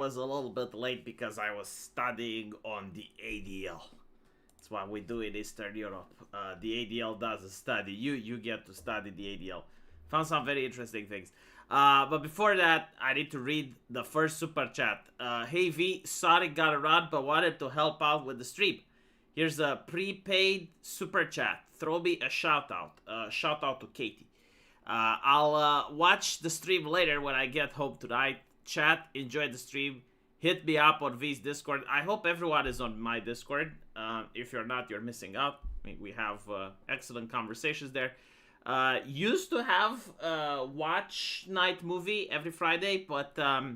Was a little bit late because I was studying on the ADL. That's what we do in Eastern Europe. The ADL does a study. You get to study the ADL. Found some very interesting things. But before that, I need to read the first super chat. Hey V, sorry got around, but wanted to help out with the stream. Here's a prepaid super chat. Throw me a shout out. Shout out to Katie. I'll watch the stream later when I get home tonight. Chat, enjoy the stream. Hit me up on V's Discord. I hope everyone is on my Discord. If you're not, you're missing out. I mean, we have excellent conversations there. Used to have watch night movie every Friday, but I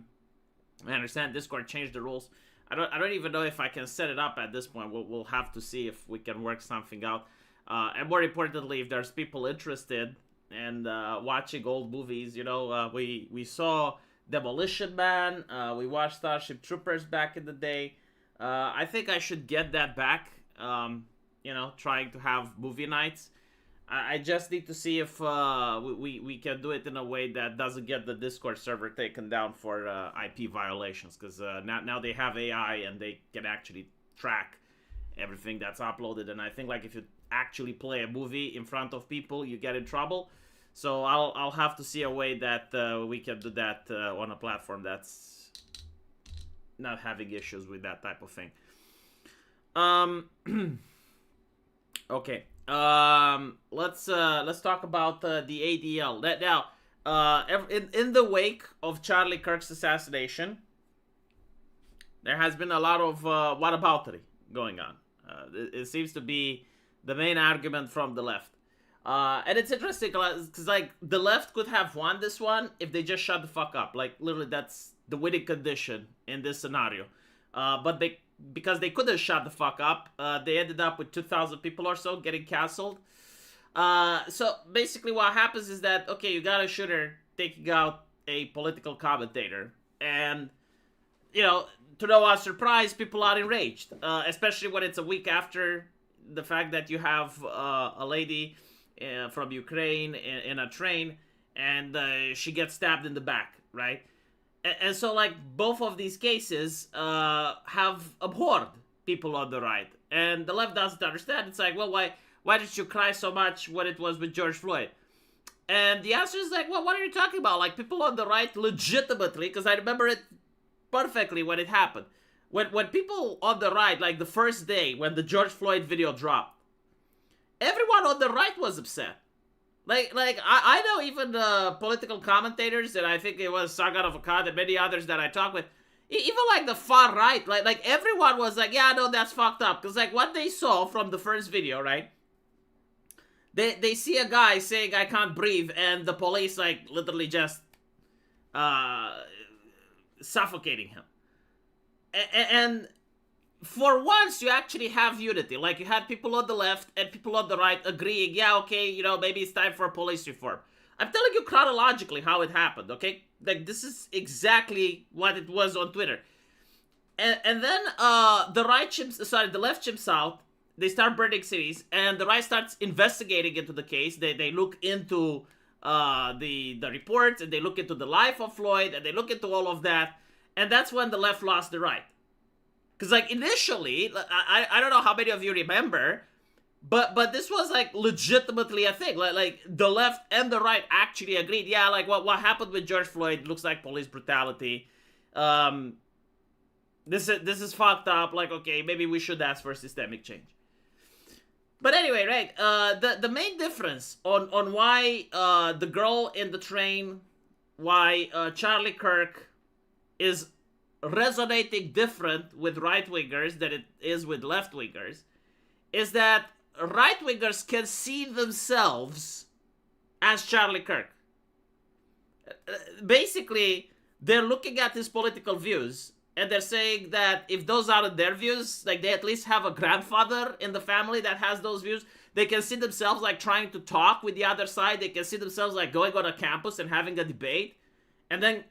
understand Discord changed the rules. I don't even know if I can set it up at this point. We'll have to see if we can work something out. And more importantly, if there's people interested in watching old movies, we saw Demolition Man. We watched Starship Troopers back in the day. I think I should get that back. Trying to have movie nights. I just need to see if we can do it in a way that doesn't get the Discord server taken down for IP violations. Because now they have AI and they can actually track everything that's uploaded. And I think like if you actually play a movie in front of people, you get in trouble. So I'll have to see a way that we can do that on a platform that's not having issues with that type of thing. Okay. Let's talk about the ADL. Now, in the wake of Charlie Kirk's assassination, there has been a lot of whataboutery going on. It seems to be the main argument from the left. And it's interesting because like the left could have won this one if they just shut the fuck up. Like literally, that's the winning condition in this scenario. But because they couldn't shut the fuck up, they ended up with 2,000 people or so getting canceled. So basically, what happens is that okay, you got a shooter taking out a political commentator, and to no one's surprise, people are enraged, especially when it's a week after the fact that you have a lady from Ukraine in a train, and she gets stabbed in the back, right? And so, like, both of these cases have abhorred people on the right, and the left doesn't understand. It's like, well, why did you cry so much when it was with George Floyd? And the answer is like, well, what are you talking about? Like, people on the right legitimately, because I remember it perfectly when it happened. When people on the right, like the first day when the George Floyd video dropped, everyone on the right was upset. Like I know even political commentators, and I think it was Sagar of Akkad and many others that I talk with, even like the far right, like everyone was like, yeah, no, that's fucked up. Because like what they saw from the first video, right? They see a guy saying, I can't breathe, and the police like literally just suffocating him. And for once, you actually have unity. Like, you had people on the left and people on the right agreeing, yeah, okay, maybe it's time for police reform. I'm telling you chronologically how it happened, okay? Like, this is exactly what it was on Twitter. And then the left chimps out. They start burning cities, and the right starts investigating into the case. They look into the reports, and they look into the life of Floyd, and they look into all of that. And that's when the left lost the right. Because, like, initially, I don't know how many of you remember, but this was, like, legitimately a thing. Like the left and the right actually agreed, yeah, like, what happened with George Floyd looks like police brutality. This is fucked up. Like, okay, maybe we should ask for systemic change. But anyway, right, the main difference on why the girl in the train, why Charlie Kirk is resonating different with right-wingers than it is with left-wingers is that right-wingers can see themselves as Charlie Kirk. Basically, they're looking at his political views and they're saying that if those aren't their views, like they at least have a grandfather in the family that has those views. They can see themselves like trying to talk with the other side. They can see themselves like going on a campus and having a debate. And then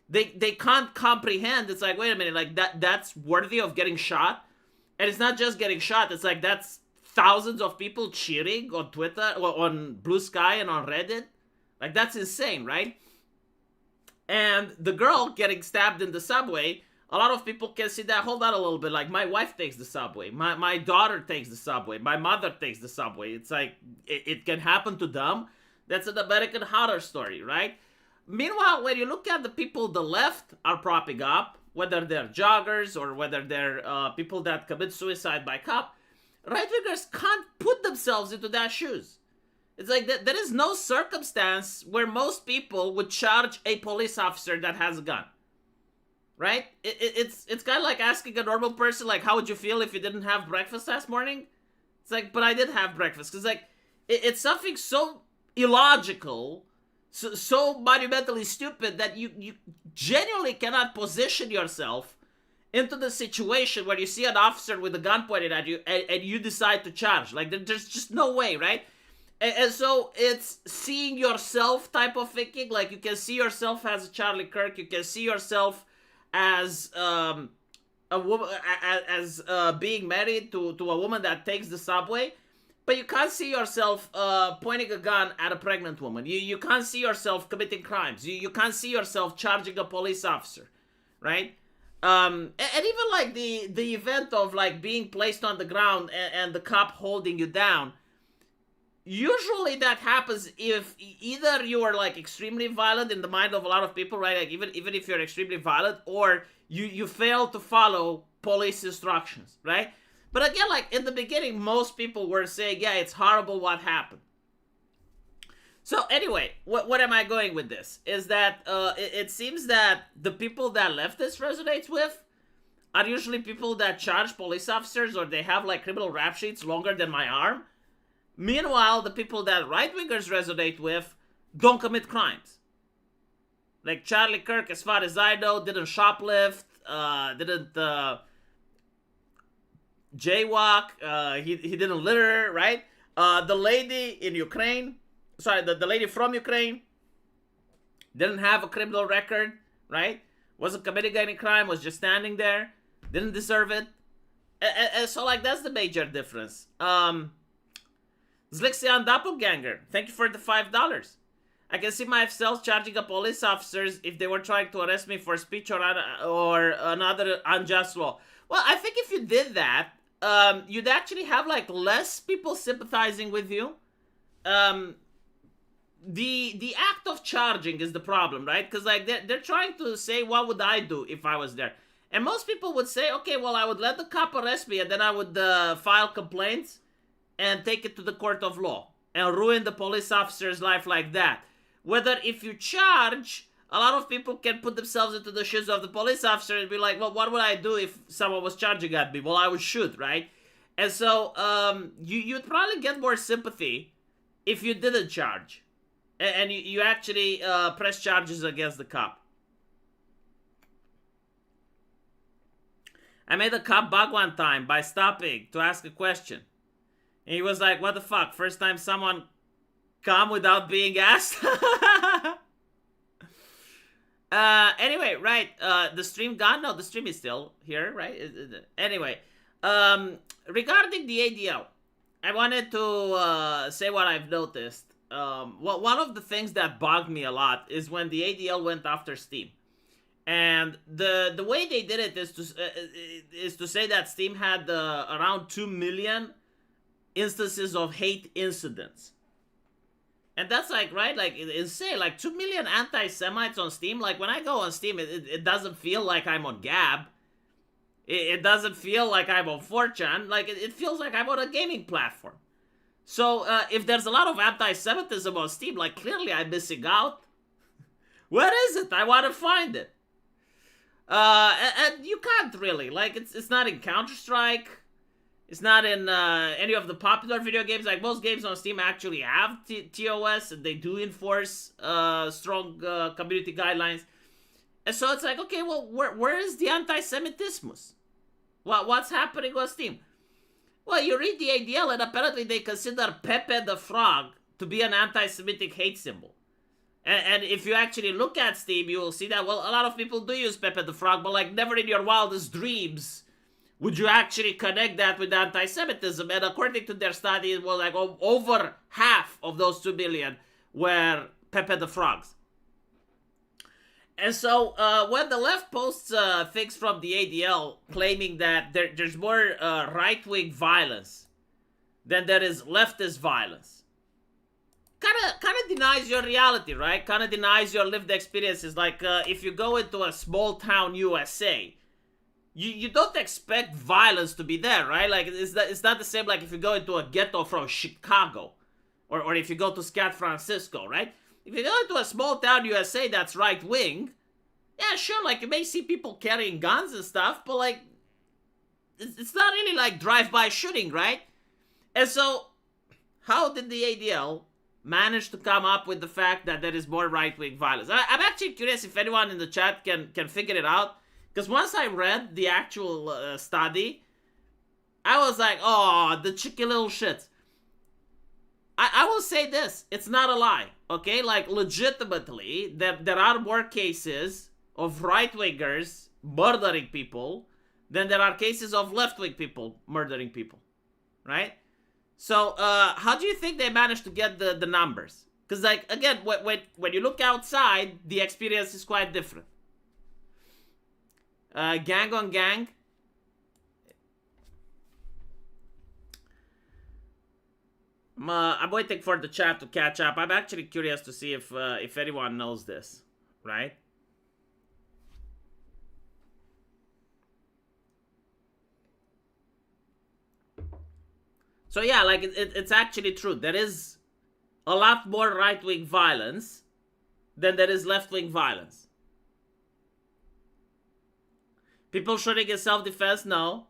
they can't comprehend. It's like, wait a minute, like that's worthy of getting shot. And it's not just getting shot. It's like that's thousands of people cheering on Twitter, or on Blue Sky and on Reddit. Like, that's insane, right? And the girl getting stabbed in the subway, a lot of people can see that, hold on a little bit, like my wife takes the subway, my daughter takes the subway, my mother takes the subway. It's like, it can happen to them. That's an American horror story, right? Meanwhile, when you look at the people the left are propping up, whether they're joggers or whether they're people that commit suicide by cop, right-wingers can't put themselves into their shoes. It's like there is no circumstance where most people would charge a police officer that has a gun. Right? It's kind of like asking a normal person, like, how would you feel if you didn't have breakfast last morning? It's like, but I did have breakfast. Because, like, it's something so illogical, so monumentally stupid that you genuinely cannot position yourself into the situation where you see an officer with a gun pointed at you and you decide to charge. Like, there's just no way, right? And so it's seeing yourself type of thinking. Like, you can see yourself as Charlie Kirk. You can see yourself as a woman, as being married to a woman that takes the subway. But you can't see yourself pointing a gun at a pregnant woman. You can't see yourself committing crimes. You can't see yourself charging a police officer, right? And even like the event of like being placed on the ground and the cop holding you down. Usually that happens if either you are like extremely violent in the mind of a lot of people, right? Like even if you're extremely violent, or you fail to follow police instructions, right? But again, like in the beginning, most people were saying, yeah, it's horrible what happened. So anyway, what am I going with this? Is that it seems that the people that leftist resonates with are usually people that charge police officers, or they have like criminal rap sheets longer than my arm. Meanwhile, the people that right-wingers resonate with don't commit crimes. Like Charlie Kirk, as far as I know, didn't shoplift, didn't jaywalk, he didn't litter, right? The lady in Ukraine, the lady from Ukraine didn't have a criminal record, right? Wasn't committing any crime, was just standing there, didn't deserve it. And so, like, that's the major difference. Zlixian Doppelganger, thank you for the $5. I can see myself charging a police officers if they were trying to arrest me for speech or another unjust law. Well, I think if you did that, you'd actually have like less people sympathizing with you. The act of charging is the problem, right? Because like they're trying to say, what would I do if I was there? And most people would say, okay, well, I would let the cop arrest me, and then I would file complaints and take it to the court of law and ruin the police officer's life like that. Whether if you charge, a lot of people can put themselves into the shoes of the police officer and be like, well, what would I do if someone was charging at me? Well, I would shoot, right? And so you'd probably get more sympathy if you didn't charge. And you actually press charges against the cop. I made a cop bug one time by stopping to ask a question. And he was like, what the fuck? First time someone come without being asked? Anyway, right. The stream gone? No, the stream is still here, right? Anyway, regarding the ADL, I wanted to say what I've noticed. One of the things that bugged me a lot is when the ADL went after Steam. And the way they did it is to say that Steam had around 2 million instances of hate incidents. And that's like, right, like insane, like 2 million anti-Semites on Steam. Like when I go on Steam, it doesn't feel like I'm on Gab. It doesn't feel like I'm on 4chan. Like it feels like I'm on a gaming platform. So if there's a lot of anti-Semitism on Steam, like clearly I'm missing out. Where is it? I want to find it. And you can't really, like it's not in Counter-Strike. It's not in any of the popular video games. Like most games on Steam actually have TOS, and they do enforce strong community guidelines. And so it's like, okay, well, where is the anti-Semitismus? What's happening on Steam? Well, you read the ADL, and apparently they consider Pepe the Frog to be an anti-Semitic hate symbol. And if you actually look at Steam, you will see that, well, a lot of people do use Pepe the Frog, but like never in your wildest dreams would you actually connect that with anti-Semitism. And according to their study, it was like over half of those 2 million were Pepe the Frogs. And so when the left posts things from the ADL claiming that there's more right-wing violence than there is leftist violence, kind of denies your reality, right? Kind of denies your lived experiences. Like if you go into a small town USA, you don't expect violence to be there, right? Like it's not the same like if you go into a ghetto from Chicago, or if you go to San Francisco, right? If you go into a small town USA that's right wing, yeah, sure, like you may see people carrying guns and stuff, but like it's not really like drive-by shooting, right? And so, how did the ADL manage to come up with the fact that there is more right-wing violence? I'm actually curious if anyone in the chat can figure it out, because once I read the actual study, I was like, oh, the cheeky little shits. I will say this, it's not a lie, okay? Like, legitimately, there are more cases of right-wingers murdering people than there are cases of left-wing people murdering people, right? So, how do you think they managed to get the numbers? Because, like, again, when you look outside, the experience is quite different. Gang on gang. I'm waiting for the chat to catch up. I'm actually curious to see if anyone knows this, right? So yeah, like it's actually true. There is a lot more right-wing violence than there is left-wing violence. People shooting in self-defense, no.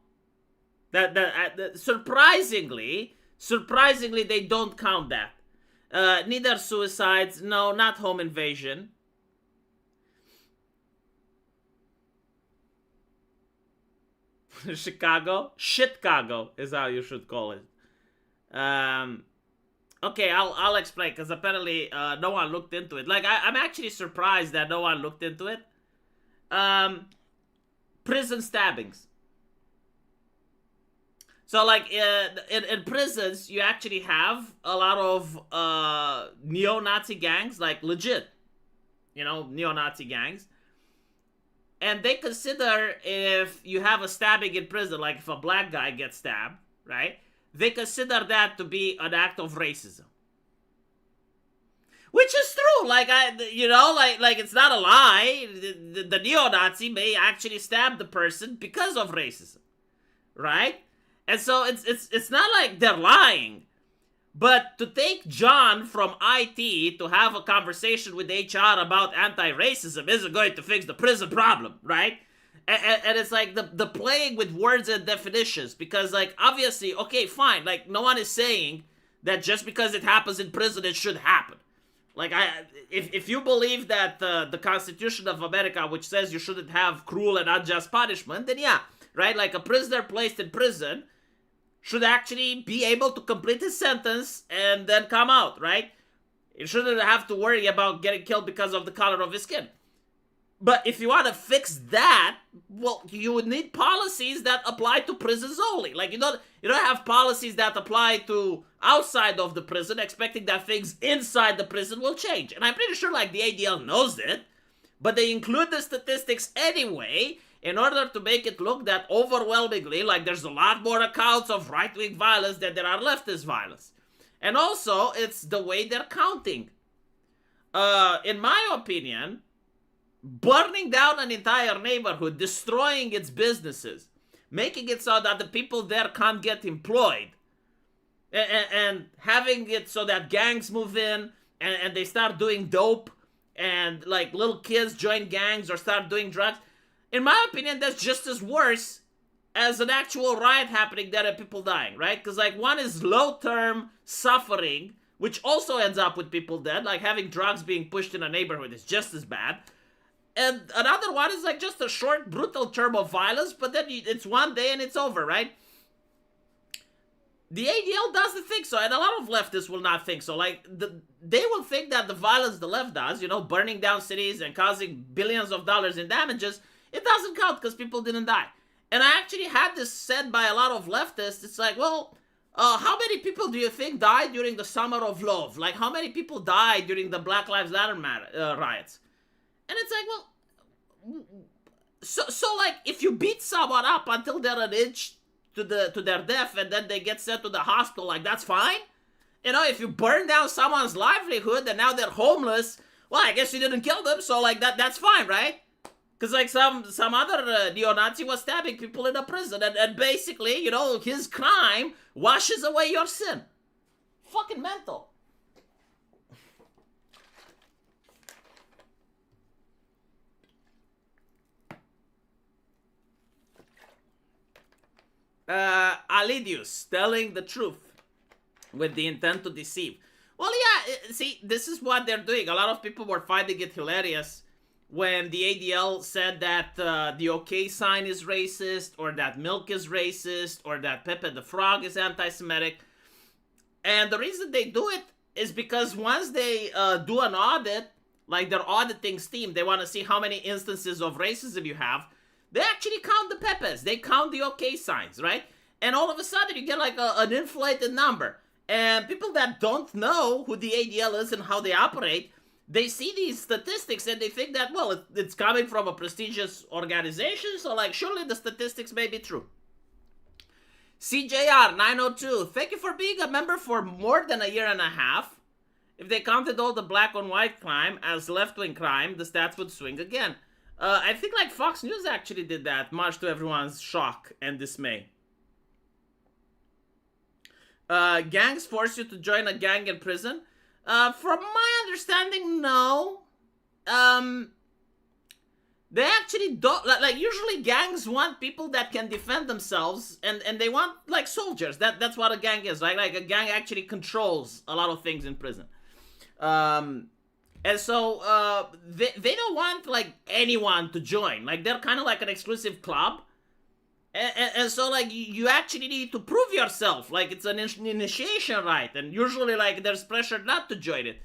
That surprisingly, they don't count that. Neither suicides, no, not home invasion. Chicago? Shitcago is how you should call it. Okay, I'll explain, because apparently no one looked into it. Like, I'm actually surprised that no one looked into it. Prison stabbings. So, like, in prisons, you actually have a lot of neo-Nazi gangs, like, legit, you know, neo-Nazi gangs. And they consider if you have a stabbing in prison, like if a black guy gets stabbed, right? They consider that to be an act of racism. Which is true, like, like it's not a lie. The neo-Nazi may actually stab the person because of racism, right? And so it's not like they're lying. But to take John from IT to have a conversation with HR about anti-racism isn't going to fix the prison problem, right? And it's like the playing with words and definitions, because, like, obviously, okay, fine, like, no one is saying that just because it happens in prison, it should happen. Like, if you believe that the Constitution of America, which says you shouldn't have cruel and unjust punishment, then yeah, right? Like, a prisoner placed in prison should actually be able to complete his sentence and then come out, right? He shouldn't have to worry about getting killed because of the color of his skin. But if you want to fix that, well, you would need policies that apply to prisons only. Like, you don't have policies that apply to outside of the prison, expecting that things inside the prison will change. And I'm pretty sure, like, the ADL knows it, but they include the statistics anyway, in order to make it look that overwhelmingly, like, there's a lot more accounts of right-wing violence than there are leftist violence. And also, it's the way they're counting. In my opinion, burning down an entire neighborhood, destroying its businesses, making it so that the people there can't get employed, and having it so that gangs move in, and they start doing dope, and, like, little kids join gangs or start doing drugs. In my opinion, that's just as worse as an actual riot happening there and people dying, right? Because, like, one is low-term suffering, which also ends up with people dead. Like, having drugs being pushed in a neighborhood is just as bad. And another one is, like, just a short, brutal term of violence, but then it's one day and it's over, right? The ADL doesn't think so, and a lot of leftists will not think so. Like, they will think that the violence the left does, you know, burning down cities and causing billions of dollars in damages, it doesn't count because people didn't die. And I actually had this said by a lot of leftists. It's like, well, how many people do you think died during the Summer of Love? Like, how many people died during the Black Lives Matter riots? And it's like, well, So like, if you beat someone up until they're an inch to their death, and then they get sent to the hospital, like, that's fine. You know, if you burn down someone's livelihood and now they're homeless, well, I guess you didn't kill them, so like that's fine, right? Because like some other neo-Nazi was stabbing people in a prison, and basically, you know, his crime washes away your sin. Fucking mental. Alidius, telling the truth with the intent to deceive. Well, yeah, see, this is what they're doing. A lot of people were finding it hilarious when the ADL said that the OK sign is racist, or that milk is racist, or that Pepe the Frog is anti-Semitic. And the reason they do it is because once they do an audit, like their auditing team, they want to see how many instances of racism you have. They actually count the Pepes. They count the OK signs, right? And all of a sudden, you get like an inflated number. And people that don't know who the ADL is and how they operate, they see these statistics and they think that, well, it's coming from a prestigious organization, so like, surely the statistics may be true. CJR902, thank you for being a member for more than a year and a half. If they counted all the black on white crime as left-wing crime, the stats would swing again. I think like Fox News actually did that, much to everyone's shock and dismay. Gangs force you to join a gang in prison? From my understanding, no. They actually don't, like usually gangs want people that can defend themselves, and they want like soldiers. That's what a gang is, right? Like a gang actually controls a lot of things in prison. And so they don't want like anyone to join. Like they're kind of like an exclusive club. And so like you actually need to prove yourself. Like it's an initiation rite, and usually like there's pressure not to join it.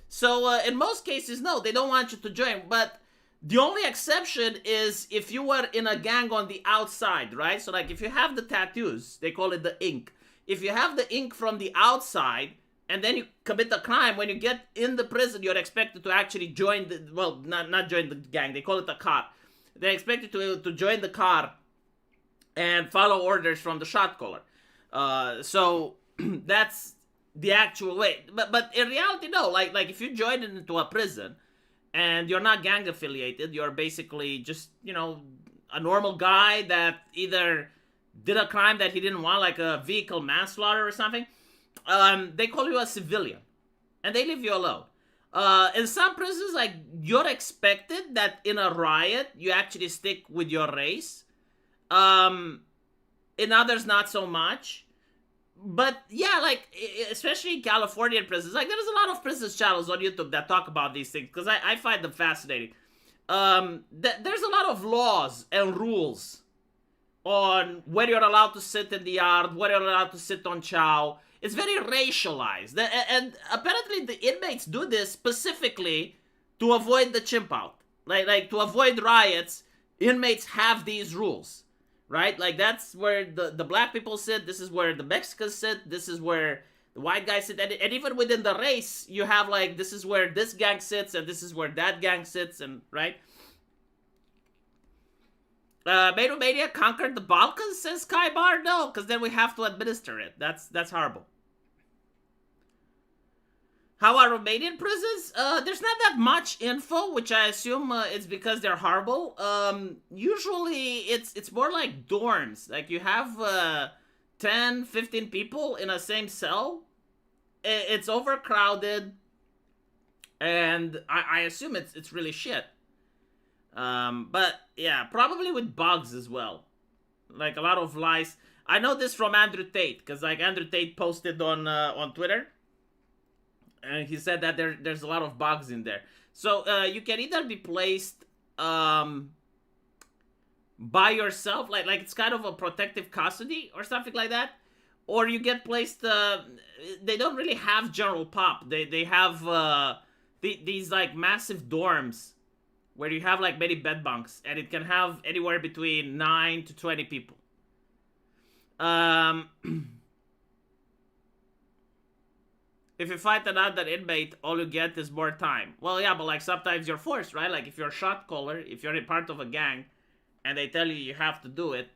So in most cases, no, they don't want you to join. But the only exception is if you were in a gang on the outside, right? So like if you have the tattoos, they call it the ink. If you have the ink from the outside, and then you commit a crime, when you get in the prison, you're expected to actually join the, well, not join the gang, they call it the car. They're expected to join the car and follow orders from the shot caller. So that's the actual way. But in reality, no. Like if you join into a prison and you're not gang affiliated, you're basically just, you know, a normal guy that either did a crime that he didn't want, like a vehicle manslaughter or something. They call you a civilian, and they leave you alone. In some prisons, like, you're expected that in a riot, you actually stick with your race. In others, not so much. But, yeah, like, especially in Californian prisons, like, there's a lot of prisons channels on YouTube that talk about these things, because I find them fascinating. There's a lot of laws and rules on when you're allowed to sit in the yard, when you're allowed to sit on chow. It's very racialized, and apparently the inmates do this specifically to avoid the chimp out. Like to avoid riots, inmates have these rules, right? Like that's where the black people sit, this is where the Mexicans sit, this is where the white guys sit, and even within the race, you have like, this is where this gang sits, and this is where that gang sits, and right? Mania conquered the Balkans, says Kaibar? No, because then we have to administer it. That's horrible. How are Romanian prisons? There's not that much info, which I assume it's because they're horrible. Usually it's more like dorms. Like you have 10, 15 people in a same cell. It's overcrowded, and I assume it's really shit. But yeah, probably with bugs as well. Like a lot of lice. I know this from Andrew Tate, because like Andrew Tate posted on Twitter. And he said that there's a lot of bugs in there. So you can either be placed by yourself, like it's kind of a protective custody or something like that, or you get placed. They don't really have general pop. They have these like massive dorms where you have like many bed bunks, and it can have anywhere between 9 to 20 people. If you fight another inmate, all you get is more time. Well, yeah, but like sometimes you're forced, right? Like if you're a shot caller, if you're a part of a gang, and they tell you you have to do it,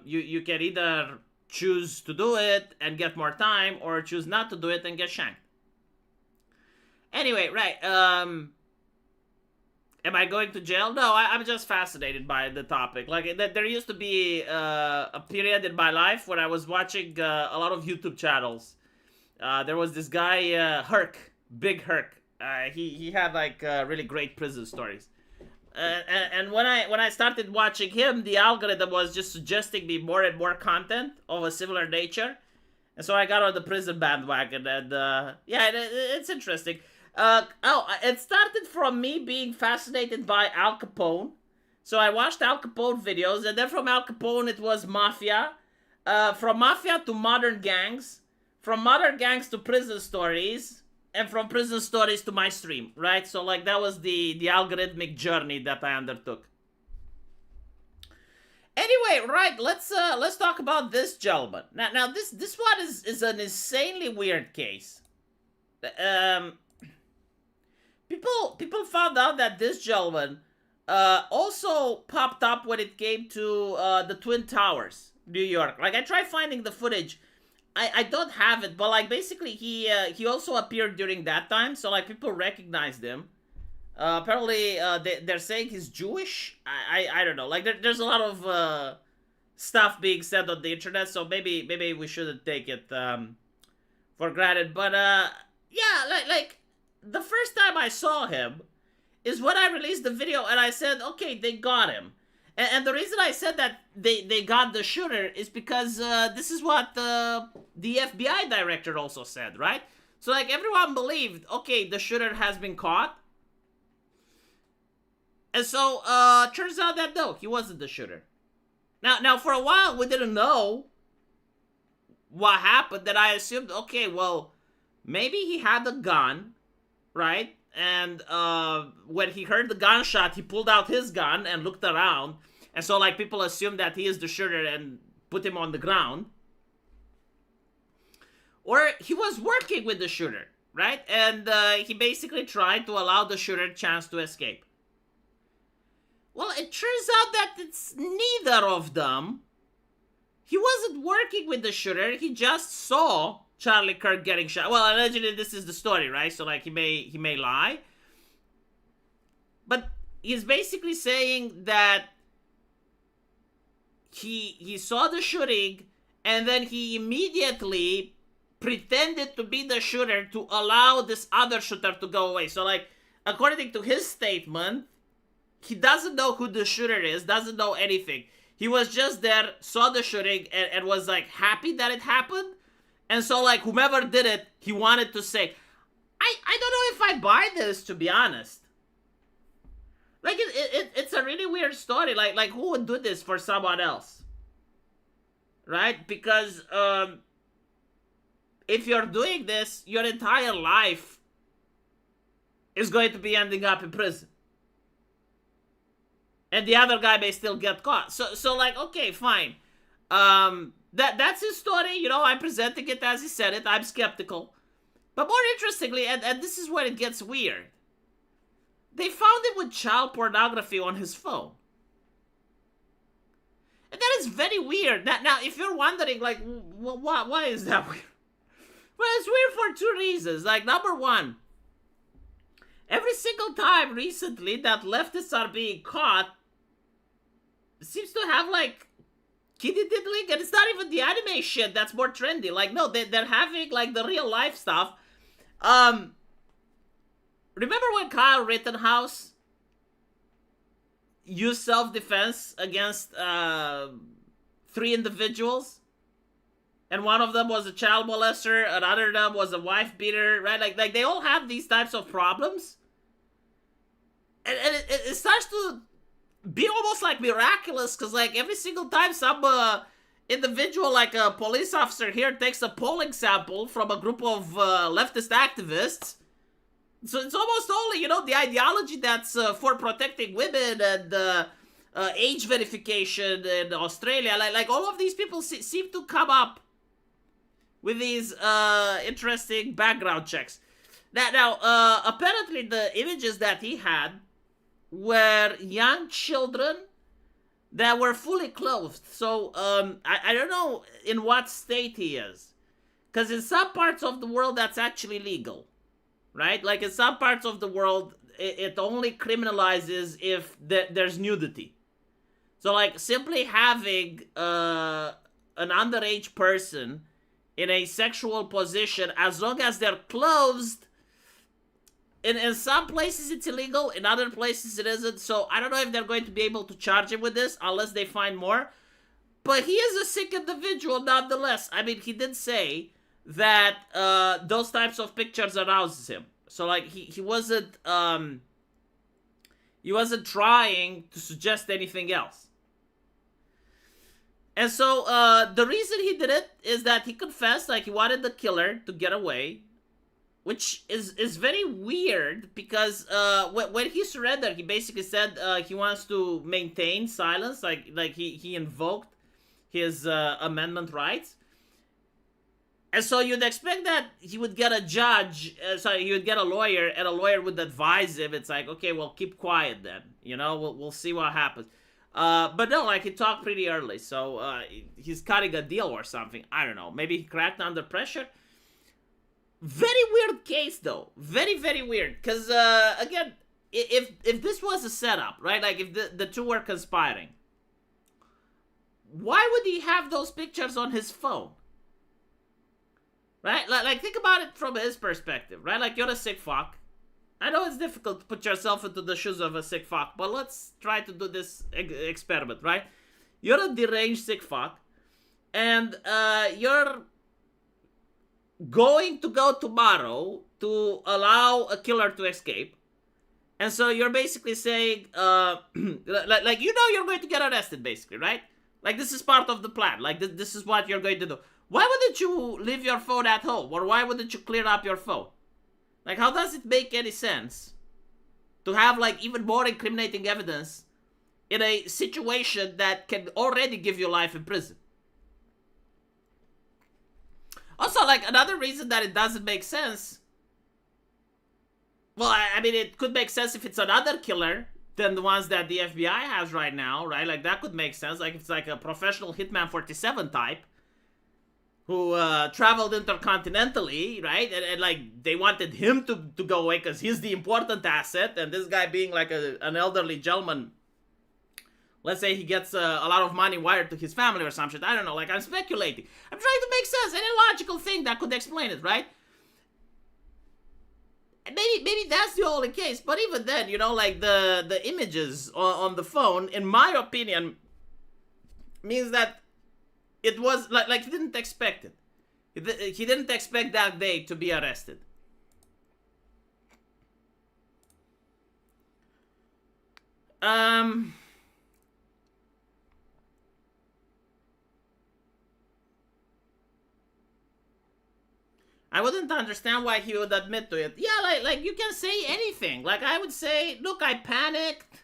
you can either choose to do it and get more time, or choose not to do it and get shanked. Anyway, right, am I going to jail? No, I'm just fascinated by the topic. Like, there used to be a period in my life when I was watching a lot of YouTube channels. There was this guy, Herc, Big Herc. He had like really great prison stories. And when I started watching him, the algorithm was just suggesting me more and more content of a similar nature. And so I got on the prison bandwagon, and yeah, it's interesting. It started from me being fascinated by Al Capone. So I watched Al Capone videos, and then from Al Capone it was Mafia. From Mafia to modern gangs. From modern gangs to prison stories. And from prison stories to my stream, right? So like that was the algorithmic journey that I undertook. Anyway, right, let's talk about this gentleman. Now this one is an insanely weird case. People found out that this gentleman also popped up when it came to the Twin Towers, New York. Like I tried finding the footage. I don't have it, but like basically he also appeared during that time, so like people recognized him. Apparently they're saying he's Jewish. I don't know. Like there's a lot of stuff being said on the internet, so maybe we shouldn't take it for granted. But yeah, like the first time I saw him is when I released the video, and I said, okay, they got him. And the reason I said that they got the shooter is because this is what the FBI director also said, right? So like everyone believed, okay, the shooter has been caught. And so turns out that no, he wasn't the shooter. Now for a while we didn't know what happened. Then I assumed, okay, well, maybe he had a gun, right? And when he heard the gunshot, he pulled out his gun and looked around. And so, like, people assume that he is the shooter and put him on the ground. Or he was working with the shooter, right? And he basically tried to allow the shooter a chance to escape. Well, it turns out that it's neither of them. He wasn't working with the shooter. He just saw Charlie Kirk getting shot. Well, allegedly this is the story, right? So, like, he may lie. But he's basically saying that he saw the shooting, and then he immediately pretended to be the shooter to allow this other shooter to go away. So, like, according to his statement, he doesn't know who the shooter is, doesn't know anything. He was just there, saw the shooting, and was, like, happy that it happened. And so, like, whomever did it, he wanted to say, I don't know if I buy this, to be honest. Like, it's a really weird story. Like who would do this for someone else? Right? Because, if you're doing this, your entire life is going to be ending up in prison. And the other guy may still get caught. So like, okay, fine. That's his story. You know, I'm presenting it as he said it. I'm skeptical. But more interestingly, and this is where it gets weird, they found him with child pornography on his phone. And that is very weird. Now, if you're wondering, like, why is that weird? Well, it's weird for two reasons. Like, number one, every single time recently that leftists are being caught, it seems to have, like, kiddie diddling, and it's not even the anime shit that's more trendy. Like, no, they're having, like, the real life stuff. Remember when Kyle Rittenhouse used self-defense against 3 individuals? And one of them was a child molester, another of them was a wife beater, right? Like they all have these types of problems. And it starts to be almost like miraculous, because like every single time some individual, like a police officer here, takes a polling sample from a group of leftist activists, so it's almost only, you know, the ideology that's for protecting women and age verification in Australia. Like all of these people seem to come up with these interesting background checks. Now, apparently the images that he had were young children that were fully clothed. So I don't know in what state he is, because in some parts of the world that's actually legal, right? Like in some parts of the world, it only criminalizes if there's nudity. So like simply having an underage person in a sexual position, as long as they're clothed, in some places it's illegal, in other places it isn't. So I don't know if they're going to be able to charge him with this unless they find more. But he is a sick individual nonetheless. I mean, he did say that those types of pictures arouses him. So like he wasn't trying to suggest anything else. And so the reason he did it is that he confessed, like, he wanted the killer to get away, which is very weird because when he surrendered, he basically said he wants to maintain silence, like he invoked his amendment rights. And so you'd expect that he would get a judge, he would get a lawyer, and a lawyer would advise him. It's like, okay, well, keep quiet then. You know, we'll see what happens. But no, like, he talked pretty early, so he's cutting a deal or something. I don't know. Maybe he cracked under pressure. Very weird case, though. Very, very weird. Because, again, if this was a setup, right? Like, if the two were conspiring, why would he have those pictures on his phone? Right? Like, think about it from his perspective, right? Like, you're a sick fuck. I know it's difficult to put yourself into the shoes of a sick fuck, but let's try to do this experiment, right? You're a deranged sick fuck, and you're going to go tomorrow to allow a killer to escape. And so you're basically saying, like, you know you're going to get arrested, basically, right? Like, this is part of the plan. Like, this is what you're going to do. Why wouldn't you leave your phone at home? Or why wouldn't you clear up your phone? Like, how does it make any sense to have, like, even more incriminating evidence in a situation that can already give you life in prison? Also, like, another reason that it doesn't make sense, well, I mean, it could make sense if it's another killer than the ones that the FBI has right now, right? Like, that could make sense. Like, if it's like a professional Hitman 47 type who traveled intercontinentally, right? And like, they wanted him to go away because he's the important asset, and this guy being like an elderly gentleman, let's say he gets a lot of money wired to his family or some shit. I don't know, like, I'm speculating. I'm trying to make sense, any logical thing that could explain it, right? Maybe that's the only case, but even then, you know, like, the images on the phone, in my opinion, means that it was, like he didn't expect it. He didn't expect that day to be arrested. I wouldn't understand why he would admit to it. Yeah, like you can say anything. Like, I would say, look, I panicked.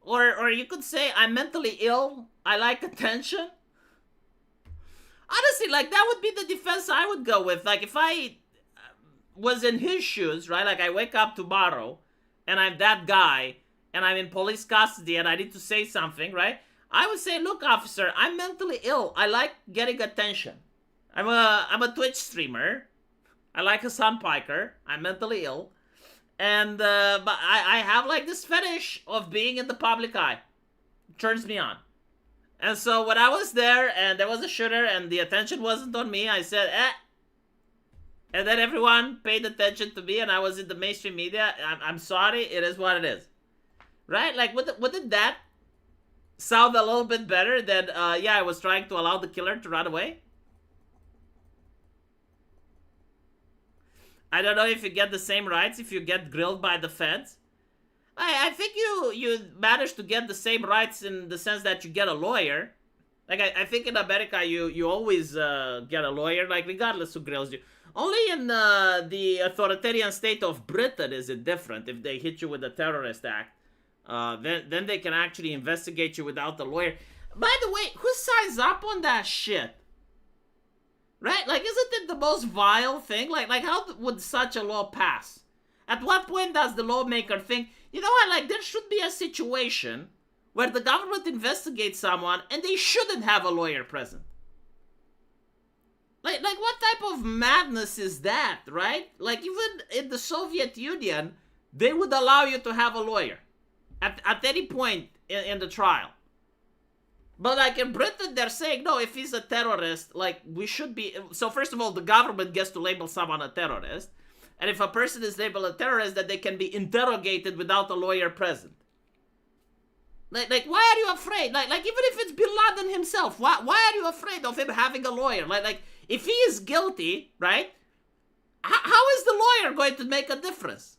Or you could say, I'm mentally ill. I like attention. Honestly, like, that would be the defense I would go with. Like, if I was in his shoes, right? Like, I wake up tomorrow, and I'm that guy, and I'm in police custody, and I need to say something, right? I would say, look, officer, I'm mentally ill. I like getting attention. I'm a Twitch streamer. I like Hassan Piker. I'm mentally ill. And, but I have, like, this fetish of being in the public eye. It turns me on. And so when I was there, and there was a shooter, and the attention wasn't on me, I said, eh. And then everyone paid attention to me, and I was in the mainstream media. I'm sorry, it is what it is. Right? Like, wouldn't that sound a little bit better than, yeah, I was trying to allow the killer to run away? I don't know if you get the same rights if you get grilled by the feds. I think you manage to get the same rights in the sense that you get a lawyer. Like, I think in America you always get a lawyer, like, regardless who grills you. Only in the authoritarian state of Britain is it different. If they hit you with a terrorist act, then they can actually investigate you without a lawyer. By the way, who signs up on that shit? Right? Like, isn't it the most vile thing? Like how would such a law pass? At what point does the lawmaker think, you know what, like, there should be a situation where the government investigates someone and they shouldn't have a lawyer present? Like what type of madness is that, right? Like, even in the Soviet Union, they would allow you to have a lawyer at any point in the trial. But, like, in Britain, they're saying, no, if he's a terrorist, like, we should be... So, first of all, the government gets to label someone a terrorist. And if a person is labeled a terrorist, that they can be interrogated without a lawyer present. Like, why are you afraid? Like, even if it's Bin Laden himself, why are you afraid of him having a lawyer? Like, if he is guilty, right? How is the lawyer going to make a difference?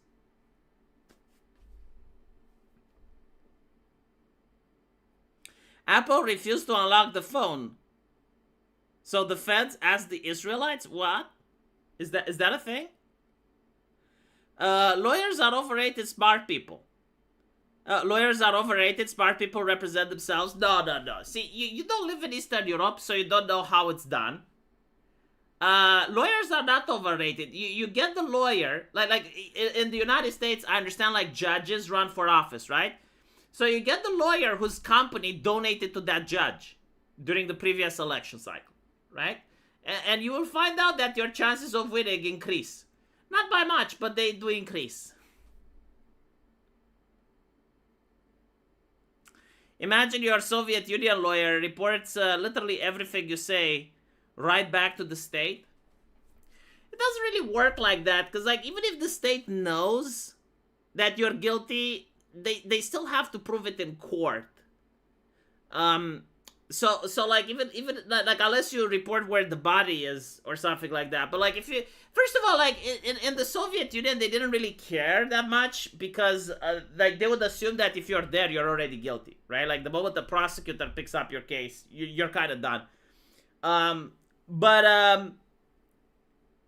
Apple refused to unlock the phone. So the feds asked the Israelites? What? Is that a thing? Lawyers are overrated, smart people. Lawyers are overrated, smart people represent themselves. No. See, you don't live in Eastern Europe, so you don't know how it's done. Lawyers are not overrated. You get the lawyer, like in the United States, I understand, like, judges run for office, right? So you get the lawyer whose company donated to that judge during the previous election cycle, right? And you will find out that your chances of winning increase. Not by much, but they do increase. Imagine your Soviet Union lawyer reports literally everything you say right back to the state. It doesn't really work like that, because, like, even if the state knows that you're guilty, they still have to prove it in court. So like, even like, unless you report where the body is or something like that. But, like, if you, first of all, like, in the Soviet Union, they didn't really care that much, because like, they would assume that if you're there, you're already guilty, right? Like, the moment the prosecutor picks up your case, you're kind of done. But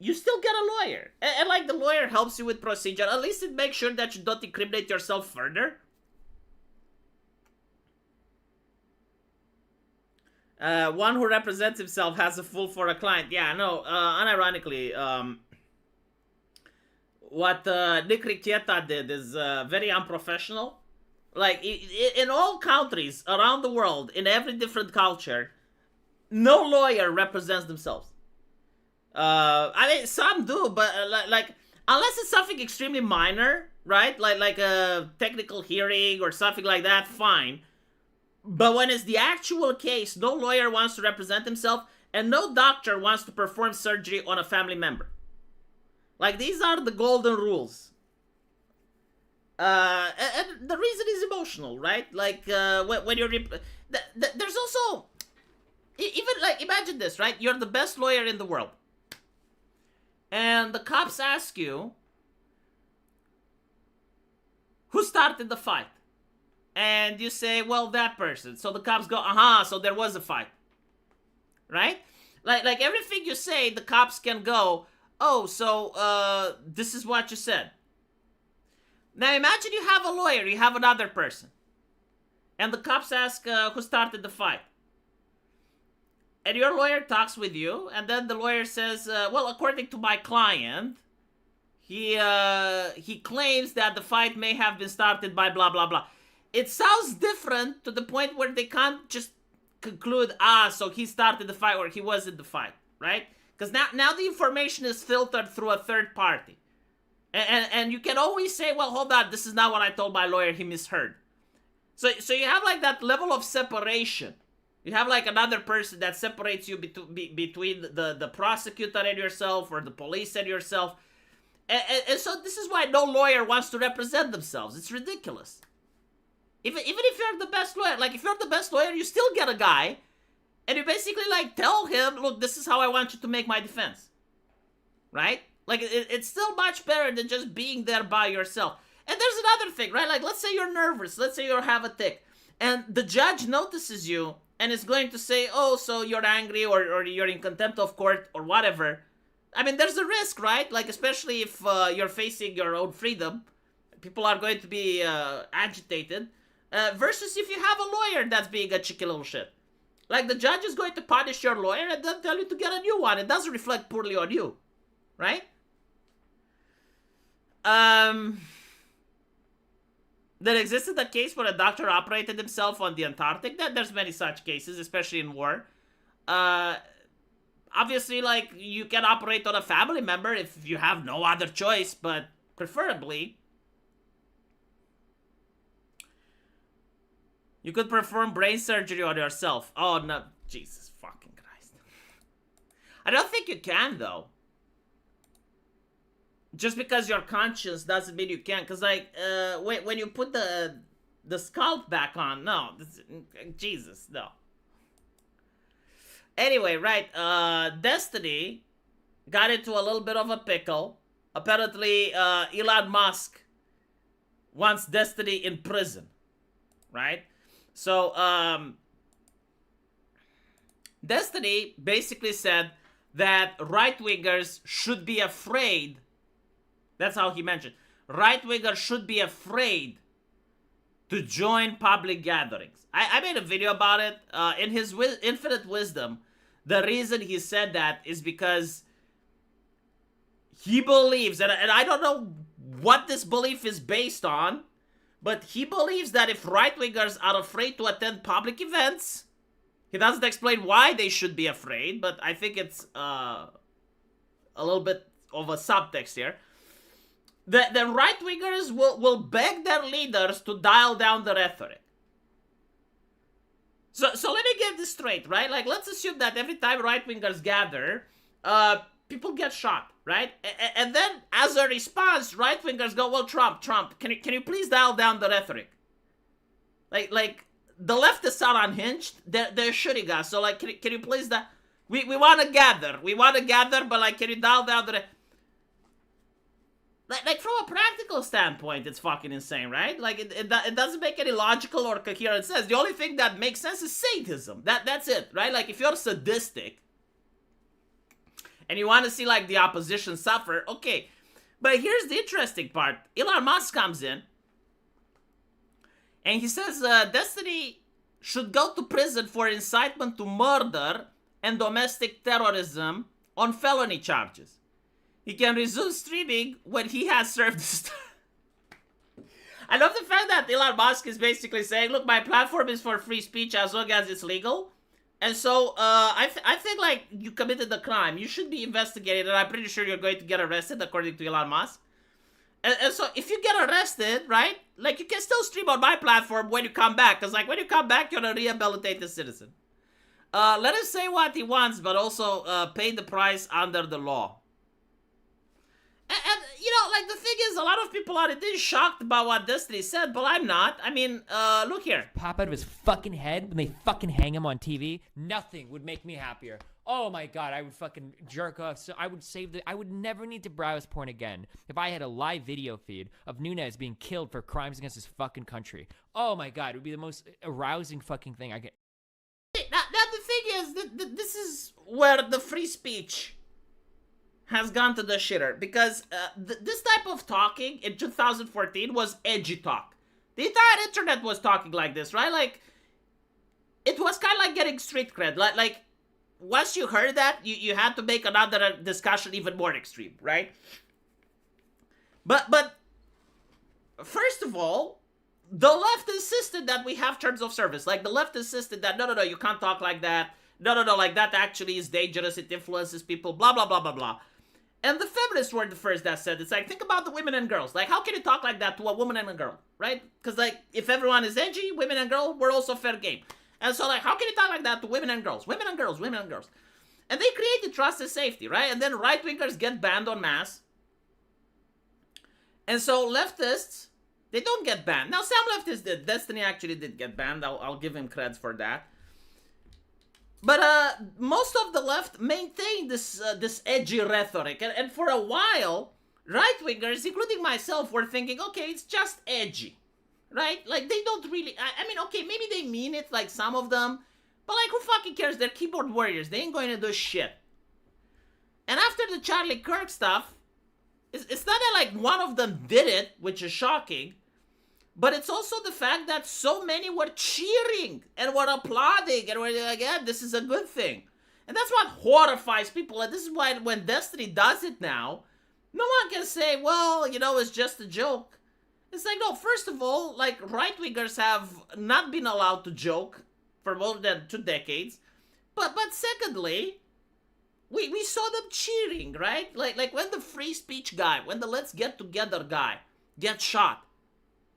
you still get a lawyer. And, like, the lawyer helps you with procedure. At least it makes sure that you don't incriminate yourself further. One who represents himself has a fool for a client. Yeah, no, unironically, what Nick Ricchietta did is very unprofessional. Like, in all countries around the world, in every different culture, no lawyer represents themselves. I mean, some do, but like, unless it's something extremely minor, right? Like a technical hearing or something like that, fine. But when it's the actual case, no lawyer wants to represent himself, and no doctor wants to perform surgery on a family member. Like, these are the golden rules. And the reason is emotional, right? Like, when you're... there's also... Even, like, imagine this, right? You're the best lawyer in the world. And the cops ask you, who started the fight? And you say, well, that person. So the cops go, so there was a fight. Right? Like everything you say, the cops can go, oh, so this is what you said. Now imagine you have a lawyer, you have another person. And the cops ask, who started the fight? And your lawyer talks with you, and then the lawyer says, well, according to my client, he claims that the fight may have been started by blah, blah, blah. It sounds different to the point where they can't just conclude, so he started the fight or he was in the fight, right? Because now the information is filtered through a third party. And you can always say, well, hold on, this is not what I told my lawyer, he misheard. So you have, like, that level of separation. You have, like, another person that separates you between the prosecutor and yourself, or the police and yourself. And so this is why no lawyer wants to represent themselves. It's ridiculous. Even if you're the best lawyer, like, if you're the best lawyer, you still get a guy, and you basically, like, tell him, look, this is how I want you to make my defense. Right? Like, it's still much better than just being there by yourself. And there's another thing, right? Like, let's say you're nervous. Let's say you have a tic. And the judge notices you and is going to say, oh, so you're angry or you're in contempt of court or whatever. I mean, there's a risk, right? Like, especially if you're facing your own freedom. People are going to be agitated. Versus if you have a lawyer that's being a cheeky little shit. Like, the judge is going to punish your lawyer and then tell you to get a new one. It doesn't reflect poorly on you, right? There existed a case where a doctor operated himself on the Antarctic. There's many such cases, especially in war. Obviously, like, you can operate on a family member if you have no other choice, but preferably, you could perform brain surgery on yourself. Oh, no. Jesus fucking Christ. I don't think you can, though. Just because you're conscious doesn't mean you can. Because, like, when you put the scalp back on, no. Jesus, no. Anyway, right. Destiny got into a little bit of a pickle. Apparently, Elon Musk wants Destiny in prison. Right? So, Destiny basically said that right-wingers should be afraid. That's how he mentioned. Right-wingers should be afraid to join public gatherings. I made a video about it. In his infinite wisdom, the reason he said that is because he believes, and I don't know what this belief is based on, but he believes that if right-wingers are afraid to attend public events, he doesn't explain why they should be afraid, but I think it's a little bit of a subtext here. The right-wingers will beg their leaders to dial down the rhetoric. So let me get this straight, right? Like, let's assume that every time right-wingers gather, people get shot, right? And then, as a response, right-wingers go, well, Trump, can you please dial down the rhetoric? Like the leftists are unhinged. They're shooting us. So, like, can you please we want to gather. We want to gather, but, like, can you dial down the Like, from a practical standpoint, it's fucking insane, right? Like, it doesn't make any logical or coherent sense. The only thing that makes sense is sadism. That's it, right? Like, if you're sadistic and you want to see, like, the opposition suffer, okay. But here's the interesting part. Elon Musk comes in and he says Destiny should go to prison for incitement to murder and domestic terrorism on felony charges. He can resume streaming when he has served his time. I love the fact that Elon Musk is basically saying, look, my platform is for free speech as long as it's legal. And so, I think, like, you committed a crime. You should be investigated, and I'm pretty sure you're going to get arrested, according to Elon Musk. And so, if you get arrested, right, like, you can still stream on my platform when you come back. Because, like, when you come back, you're a rehabilitated citizen. Let him say what he wants, but also pay the price under the law. And, you know, like, the thing is, a lot of people are indeed shocked about what Destiny said, but I'm not. I mean, look here. Pop out of his fucking head when they fucking hang him on TV. Nothing would make me happier. Oh my god, I would fucking jerk off. So I would I would never need to browse porn again if I had a live video feed of Nunes being killed for crimes against his fucking country. Oh my god, it would be the most arousing fucking thing I could. Now the thing is, this is where the free speech has gone to the shitter, because this type of talking in 2014 was edgy talk. The entire internet was talking like this, right? Like, it was kind of like getting street cred. Like once you heard that, you had to make another discussion even more extreme, right? But first of all, the left insisted that we have terms of service. Like, the left insisted that, no, you can't talk like that. No, like, that actually is dangerous. It influences people, blah, blah, blah, blah, blah. And the feminists were the first that said, it's like, think about the women and girls. Like, how can you talk like that to a woman and a girl, right? Because, like, if everyone is edgy, women and girls, we're also fair game. And so, like, how can you talk like that to women and girls? Women and girls, women and girls. And they created trust and safety, right? And then right-wingers get banned en masse. And so leftists, they don't get banned. Now, some leftists did. Destiny actually did get banned. I'll give him creds for that. But most of the left maintained this edgy rhetoric. And for a while, right-wingers, including myself, were thinking, okay, it's just edgy, right? Like, they don't really... I mean, okay, maybe they mean it, like, some of them. But, like, who fucking cares? They're keyboard warriors. They ain't going to do shit. And after the Charlie Kirk stuff, it's not that, like, one of them did it, which is shocking. But it's also the fact that so many were cheering and were applauding and were like, yeah, this is a good thing. And that's what horrifies people. And this is why when Destiny does it now, no one can say, well, it's just a joke. It's like, no, first of all, like, right-wingers have not been allowed to joke for more than 2 decades. But secondly, we saw them cheering, right? Like when the free speech guy, when the let's get together guy gets shot,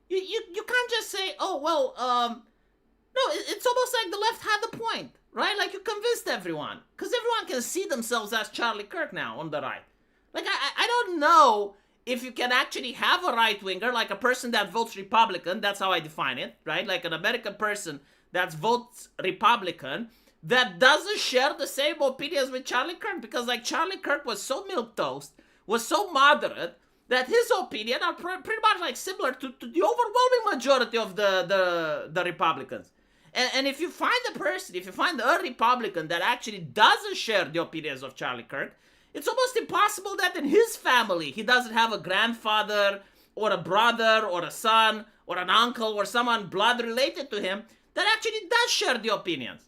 you can't just say, oh, well, no, it's almost like the left had the point, right? Like, you convinced everyone. Because everyone can see themselves as Charlie Kirk now on the right. Like, I don't know if you can actually have a right-winger, like a person that votes Republican, that's how I define it, right? Like an American person that votes Republican, that doesn't share the same opinions with Charlie Kirk. Because, like, Charlie Kirk was so milquetoast, was so moderate, that his opinion are pretty much like similar to the overwhelming majority of the Republicans. And if you find a person, if you find a Republican that actually doesn't share the opinions of Charlie Kirk, it's almost impossible that in his family he doesn't have a grandfather or a brother or a son or an uncle or someone blood related to him that actually does share the opinions.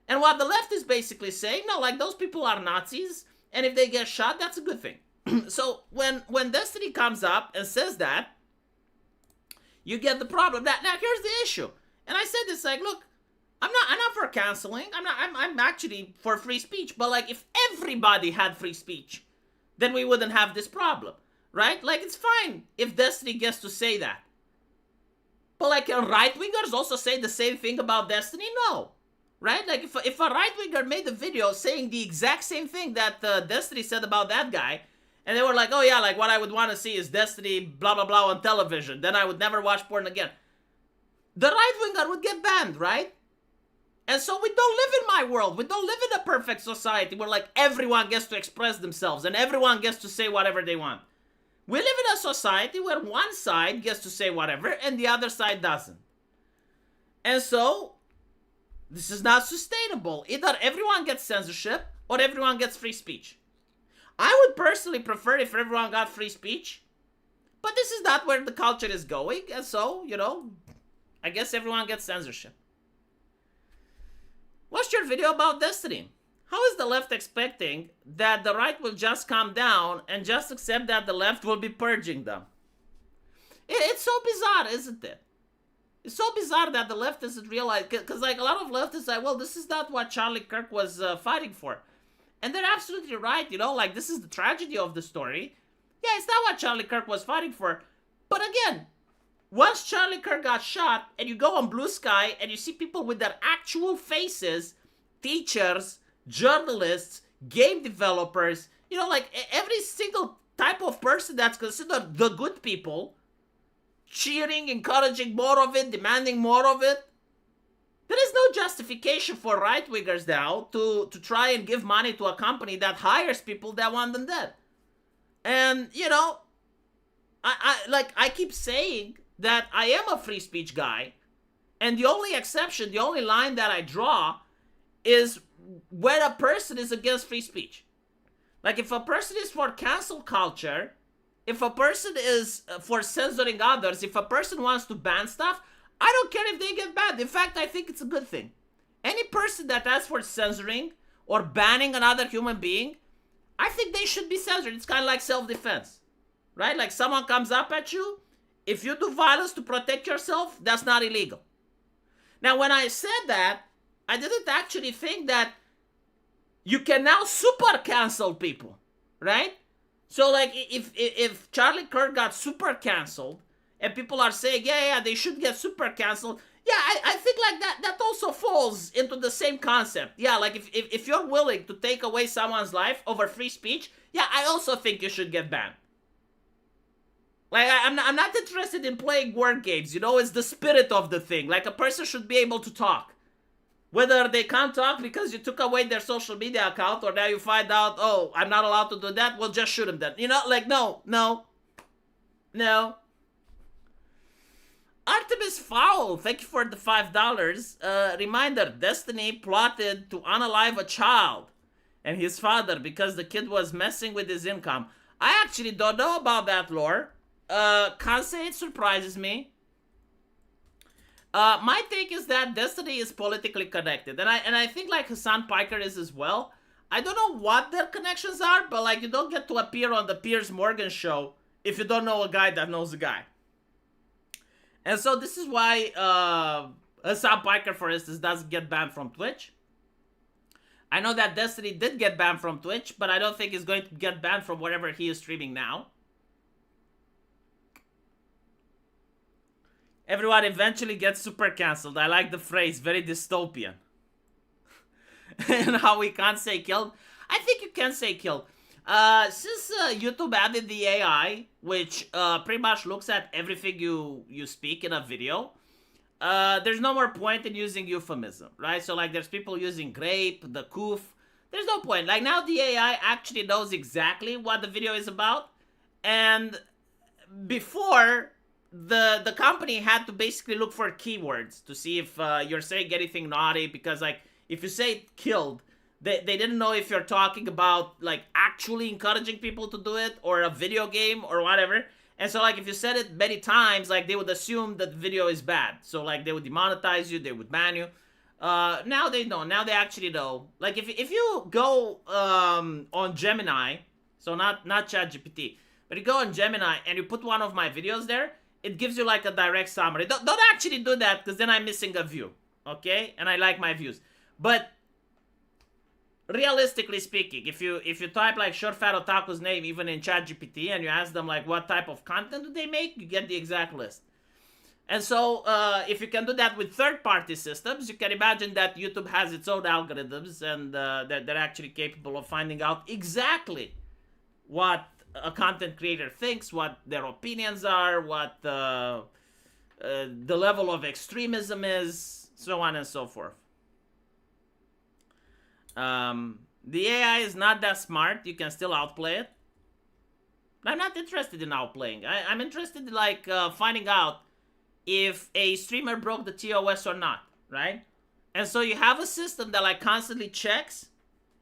And what the left is basically saying, no, like, those people are Nazis, and if they get shot, that's a good thing. So when Destiny comes up and says that, you get the problem. Now here's the issue. And I said this, like, look, I'm not for canceling. I'm actually for free speech. But, like, if everybody had free speech, then we wouldn't have this problem, right? Like, it's fine if Destiny gets to say that. But, like, right-wingers also say the same thing about Destiny? No. Right? Like, if a right-winger made a video saying the exact same thing that Destiny said about that guy, and they were like, oh yeah, like, what I would want to see is Destiny blah blah blah on television, then I would never watch porn again, the right-winger would get banned, right? And so we don't live in my world. We don't live in a perfect society where, like, everyone gets to express themselves and everyone gets to say whatever they want. We live in a society where one side gets to say whatever and the other side doesn't. And so this is not sustainable. Either everyone gets censorship or everyone gets free speech. I would personally prefer if everyone got free speech, but this is not where the culture is going, and so, I guess everyone gets censorship. Watch your video about Destiny. How is the left expecting that the right will just calm down and just accept that the left will be purging them? It's so bizarre, isn't it? It's so bizarre that the left doesn't realize, because, like, a lot of leftists say, well, this is not what Charlie Kirk was fighting for. And they're absolutely right, like, this is the tragedy of the story. Yeah, it's not what Charlie Kirk was fighting for. But again, once Charlie Kirk got shot, and you go on Blue Sky, and you see people with their actual faces, teachers, journalists, game developers, like, every single type of person that's considered the good people, cheering, encouraging more of it, demanding more of it. There is no justification for right-wingers now to try and give money to a company that hires people that want them dead. And, I keep saying that I am a free speech guy, and the only exception, the only line that I draw is when a person is against free speech. Like, if a person is for cancel culture, if a person is for censoring others, if a person wants to ban stuff, I don't care if they get banned. In fact, I think it's a good thing. Any person that asks for censoring or banning another human being, I think they should be censored. It's kind of like self-defense, right? Like, someone comes up at you. If you do violence to protect yourself, that's not illegal. Now, when I said that, I didn't actually think that you can now super cancel people, right? So, like, if Charlie Kirk got super canceled, and people are saying, yeah, they should get super canceled. Yeah, I think, like, that also falls into the same concept. Yeah, like, if you're willing to take away someone's life over free speech, yeah, I also think you should get banned. Like, I'm not interested in playing word games, it's the spirit of the thing. Like, a person should be able to talk. Whether they can't talk because you took away their social media account, or now you find out, oh, I'm not allowed to do that, well, just shoot them then. Like, no. Artemis Fowl, thank you for the $5. Reminder, Destiny plotted to unalive a child and his father because the kid was messing with his income. I actually don't know about that lore. Can't say it surprises me. My take is that Destiny is politically connected, and I think like Hassan Piker is as well. I don't know what their connections are, but like you don't get to appear on the Piers Morgan show if you don't know a guy that knows a guy. And so this is why Hassan Piker, for instance, doesn't get banned from Twitch. I know that Destiny did get banned from Twitch, but I don't think he's going to get banned from wherever he is streaming now. Everyone eventually gets super cancelled. I like the phrase, very dystopian. And how we can't say killed. I think you can say killed. Since YouTube added the AI, which pretty much looks at everything you speak in a video, there's no more point in using euphemism, right? So like there's people using grape, the coof. There's no point. Like now the AI actually knows exactly what the video is about. And before, the company had to basically look for keywords to see if you're saying anything naughty, because like if you say killed, they didn't know if you're talking about like actually encouraging people to do it or a video game or whatever. And so like if you said it many times, like they would assume that the video is bad. So like they would demonetize you, they would ban you. Now they know. Now they actually know. Like if you go on Gemini, so not ChatGPT, but you go on Gemini and you put one of my videos there, it gives you like a direct summary. Don't actually do that, because then I'm missing a view. Okay? And I like my views. But realistically speaking, if you type like Short Fat Otaku's name even in ChatGPT and you ask them like what type of content do they make, you get the exact list. And so if you can do that with third-party systems, you can imagine that YouTube has its own algorithms, and they're actually capable of finding out exactly what a content creator thinks, what their opinions are, what the level of extremism is, so on and so forth. The AI is not that smart. You can still outplay it. I'm not interested in outplaying. I'm interested in like finding out if a streamer broke the TOS or not, right? And so you have a system that like constantly checks,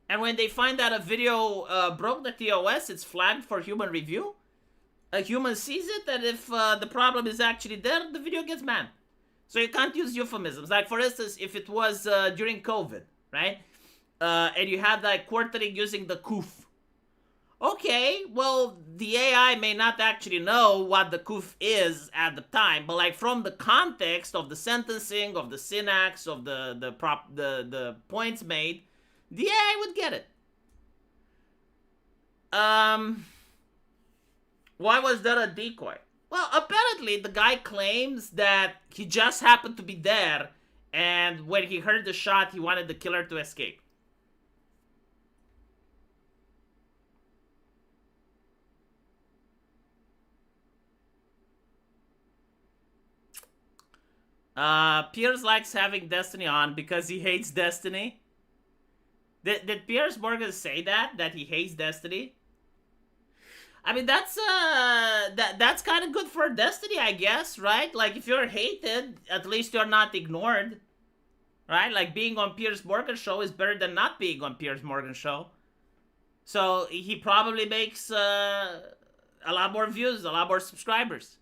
and when they find that a video broke the TOS, it's flagged for human review. A human sees it, and if the problem is actually there, the video gets banned. So you can't use euphemisms. Like for instance, if it was during COVID, right? And you had like quartering using the koof. Okay, well, the AI may not actually know what the koof is at the time, but like from the context of the sentencing, of the syntax, of the points made, the AI would get it. Why was there a decoy? Well, apparently the guy claims that he just happened to be there, and when he heard the shot, he wanted the killer to escape. Piers likes having Destiny on because he hates Destiny. Did Piers Morgan say that he hates Destiny? I mean, that's kind of good for Destiny, I guess, right? Like, if you're hated, at least you're not ignored, right? Like, being on Piers Morgan's show is better than not being on Piers Morgan's show. So, he probably makes a lot more views, a lot more subscribers.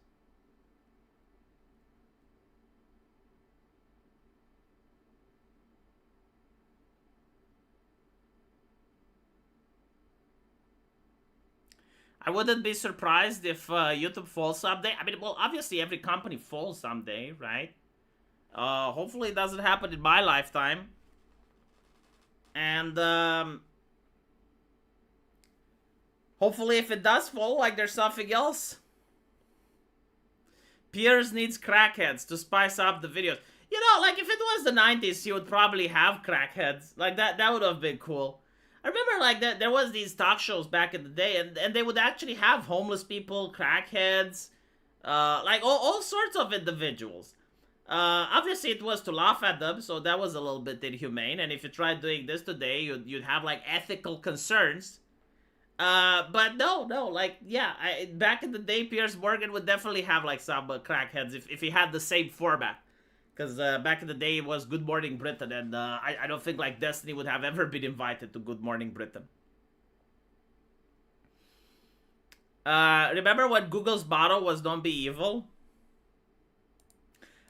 I wouldn't be surprised if YouTube falls someday. I mean, well, obviously every company falls someday, right? Hopefully it doesn't happen in my lifetime. And hopefully if it does fall, like there's something else. Piers needs crackheads to spice up the videos. You know, like if it was the 90s, he would probably have crackheads. Like that would have been cool. I remember like that there was these talk shows back in the day, and they would actually have homeless people, crackheads, like all sorts of individuals. Obviously it was to laugh at them, so that was a little bit inhumane, and if you tried doing this today, you'd have like ethical concerns. But no, like, yeah, back in the day, Piers Morgan would definitely have like some crackheads if he had the same format. Because back in the day, it was Good Morning Britain, and I don't think like Destiny would have ever been invited to Good Morning Britain. Remember when Google's motto was "Don't be evil"?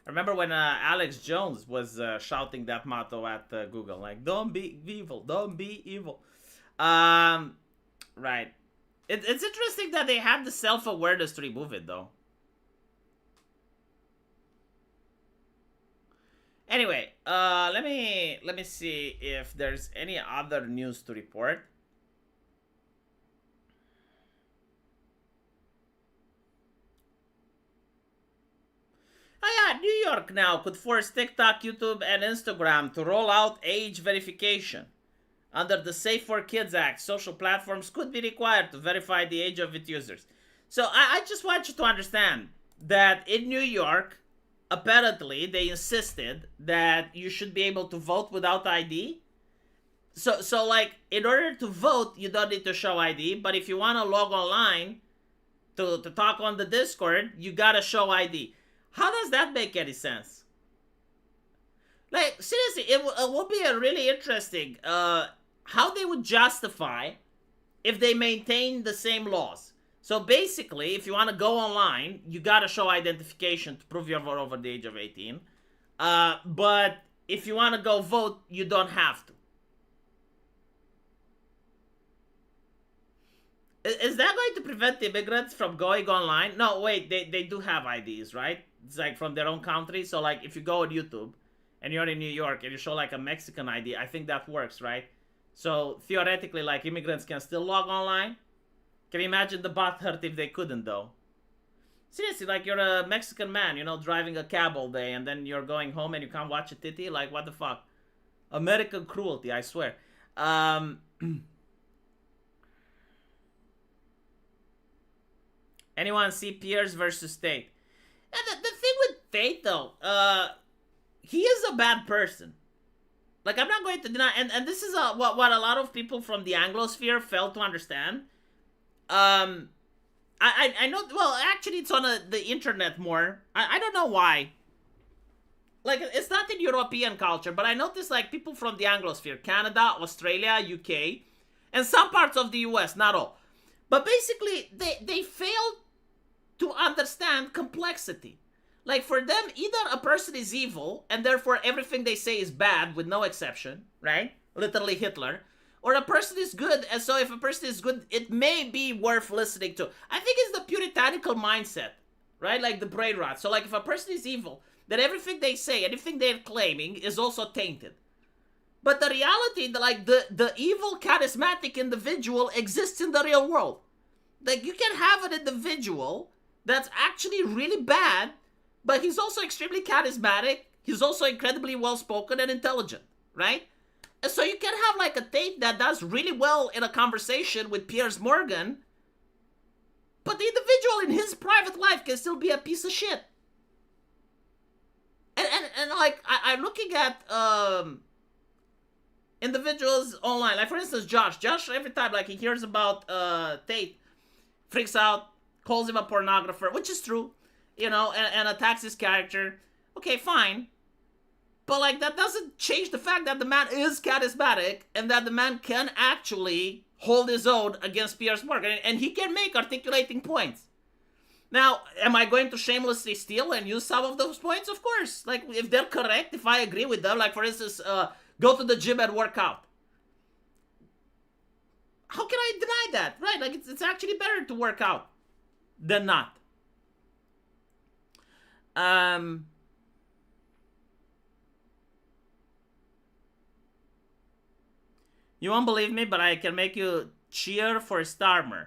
remember when Alex Jones was shouting that motto at Google, like, don't be evil, don't be evil. Right. It's interesting that they have the self-awareness to remove it, though. Anyway, let me see if there's any other news to report. Oh yeah, New York now could force TikTok, YouTube, and Instagram to roll out age verification. Under the Safe for Kids Act, social platforms could be required to verify the age of its users. So I just want you to understand that in New York, apparently they insisted that you should be able to vote without ID. So like, in order to vote, you don't need to show ID, but if you want to log online to talk on the Discord, you gotta show ID. How does that make any sense? Like, seriously, it will be a really interesting how they would justify if they maintain the same laws. So basically, if you want to go online, you gotta show identification to prove you're over the age of 18. But if you want to go vote, you don't have to. Is that going to prevent immigrants from going online? No, wait, they do have IDs, right? It's like from their own country. So like, if you go on YouTube and you're in New York and you show like a Mexican ID, I think that works, right? So theoretically, like, immigrants can still log online. Can you imagine the butt hurt if they couldn't, though? Seriously, like, you're a Mexican man, you know, driving a cab all day, and then you're going home and you can't watch a titty? Like, what the fuck? American cruelty, I swear. Anyone see Pierce versus Tate? And the thing with Tate, though, he is a bad person. Like, I'm not going to deny, and this is what a lot of people from the Anglosphere failed to understand. I know, well, actually it's on the internet more. I don't know why. Like, it's not in European culture, but I noticed, like, people from the Anglosphere, Canada, Australia, UK, and some parts of the US, not all. But basically, they failed to understand complexity. Like, for them, either a person is evil, and therefore everything they say is bad, with no exception, right? Literally Hitler. Or a person is good, and so if a person is good, it may be worth listening to. I think it's the puritanical mindset, right? Like the brain rot. So, like, if a person is evil, then everything they say, anything they're claiming, is also tainted. But the reality, like, the evil, charismatic individual exists in the real world. Like, you can have an individual that's actually really bad, but he's also extremely charismatic. He's also incredibly well-spoken and intelligent, right? And so you can have, like, a Tate that does really well in a conversation with Piers Morgan, but the individual in his private life can still be a piece of shit. And like, I'm looking at individuals online. Like, for instance, Josh, every time, like, he hears about Tate, freaks out, calls him a pornographer, which is true, you know, and attacks his character. Okay, fine. But, like, that doesn't change the fact that the man is charismatic and that the man can actually hold his own against Piers Morgan. And he can make articulating points. Now, am I going to shamelessly steal and use some of those points? Of course. Like, if they're correct, if I agree with them, like, for instance, go to the gym and work out. How can I deny that? Right, like, it's actually better to work out than not. You won't believe me, but I can make you cheer for Starmer.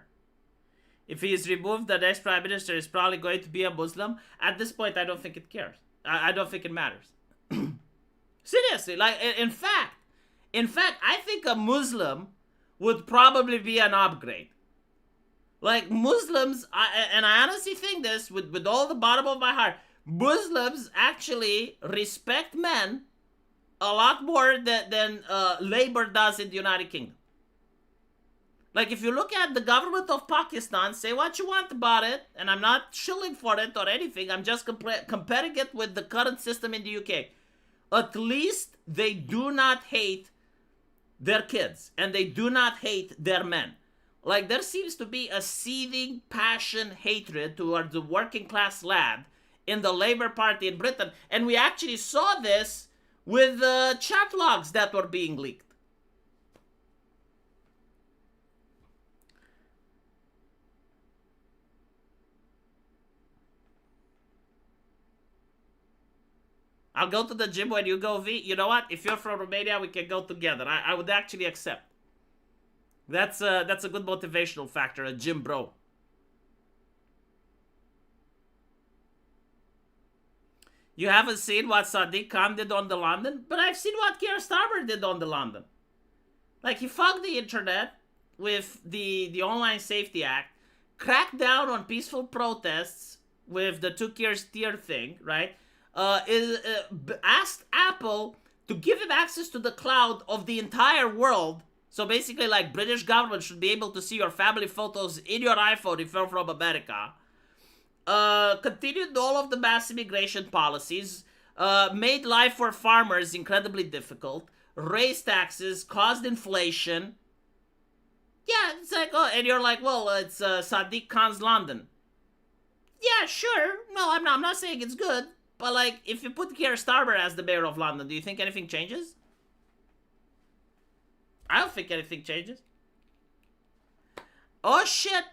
If he is removed, the next prime minister is probably going to be a Muslim. At this point, I don't think it cares. I don't think it matters. Seriously, like, in fact, I think a Muslim would probably be an upgrade. Like, Muslims, and I honestly think this with all the bottom of my heart, Muslims actually respect men a lot more than Labour does in the United Kingdom. Like, if you look at the government of Pakistan, say what you want about it, and I'm not shilling for it or anything, I'm just comparing it with the current system in the UK. At least they do not hate their kids, and they do not hate their men. Like, there seems to be a seething passion hatred towards the working class lad in the Labour Party in Britain. And we actually saw this with the chat logs that were being leaked. I'll go to the gym when you go, V. You know what? If you're from Romania, we can go together. I would actually accept. That's a good motivational factor, a gym bro. You haven't seen what Sadiq Khan did on the London? But I've seen what Keir Starmer did on the London. Like, he fucked the internet with the Online Safety Act, cracked down on peaceful protests with the 2 years tier thing, right? Asked Apple to give him access to the cloud of the entire world. So basically, like, British government should be able to see your family photos in your iPhone if you're from America. Continued all of the mass immigration policies, made life for farmers incredibly difficult, raised taxes, caused inflation. Yeah, it's like, oh, and you're like, well, it's Sadiq Khan's London. Yeah, sure. No, I'm not saying it's good. But, like, if you put Keir Starmer as the mayor of London, do you think anything changes? I don't think anything changes. Oh, shit.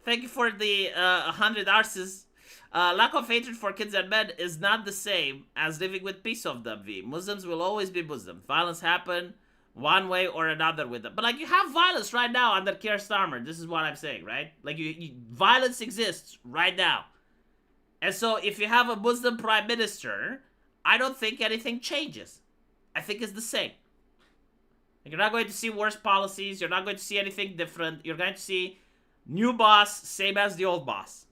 Thank you for the 100 arses. Lack of hatred for kids and men is not the same as living with peace of them, V. Muslims will always be Muslim. Violence happen one way or another with them. But, like, you have violence right now under Keir Starmer. This is what I'm saying, right? Like, violence exists right now. And so, if you have a Muslim prime minister, I don't think anything changes. I think it's the same. Like, you're not going to see worse policies. You're not going to see anything different. You're going to see new boss, same as the old boss.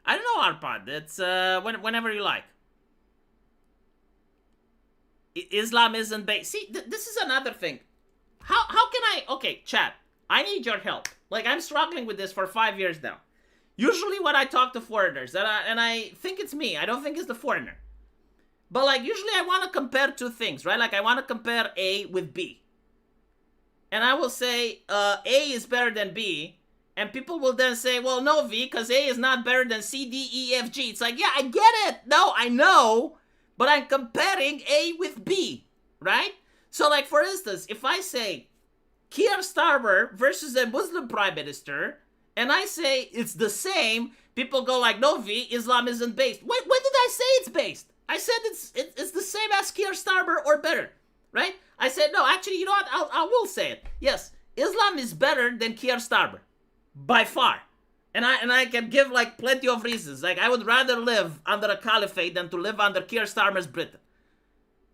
I don't know, Arpad. It's whenever you like. Islam isn't based. See, this is another thing. How can I... Okay, chat. I need your help. Like, I'm struggling with this for 5 years now. Usually when I talk to foreigners, and I think it's me, I don't think it's the foreigner. But, like, usually I want to compare 2 things, right? Like, I want to compare A with B. And I will say, A is better than B. And people will then say, well, no, V, because A is not better than C, D, E, F, G. It's like, yeah, I get it. No, I know. But I'm comparing A with B, right? So, like, for instance, if I say Keir Starmer versus a Muslim prime minister, and I say it's the same, people go like, no, V, Islam isn't based. When did I say it's based? I said it's the same as Keir Starmer or better, right? I said, no, actually, you know what? I will say it. Yes, Islam is better than Keir Starmer. By far. And I can give, like, plenty of reasons. Like, I would rather live under a caliphate than to live under Keir Starmer's Britain.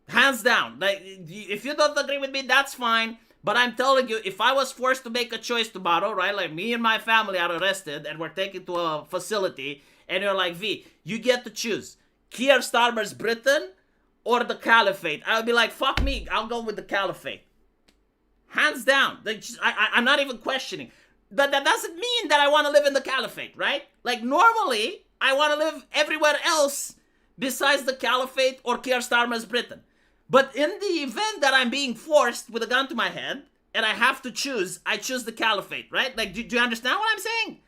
Hands down. Like, if you don't agree with me, that's fine. But I'm telling you, if I was forced to make a choice tomorrow, right? Like, me and my family are arrested and we're taken to a facility. And you're like, V, you get to choose Keir Starmer's Britain or the caliphate. I would be like, fuck me. I'll go with the caliphate. Hands down. Like, I'm not even questioning. But that doesn't mean that I want to live in the caliphate, right? Like, normally, I want to live everywhere else besides the caliphate or Keir Starmer's Britain. But in the event that I'm being forced with a gun to my head and I have to choose, I choose the caliphate, right? Like, do you understand what I'm saying?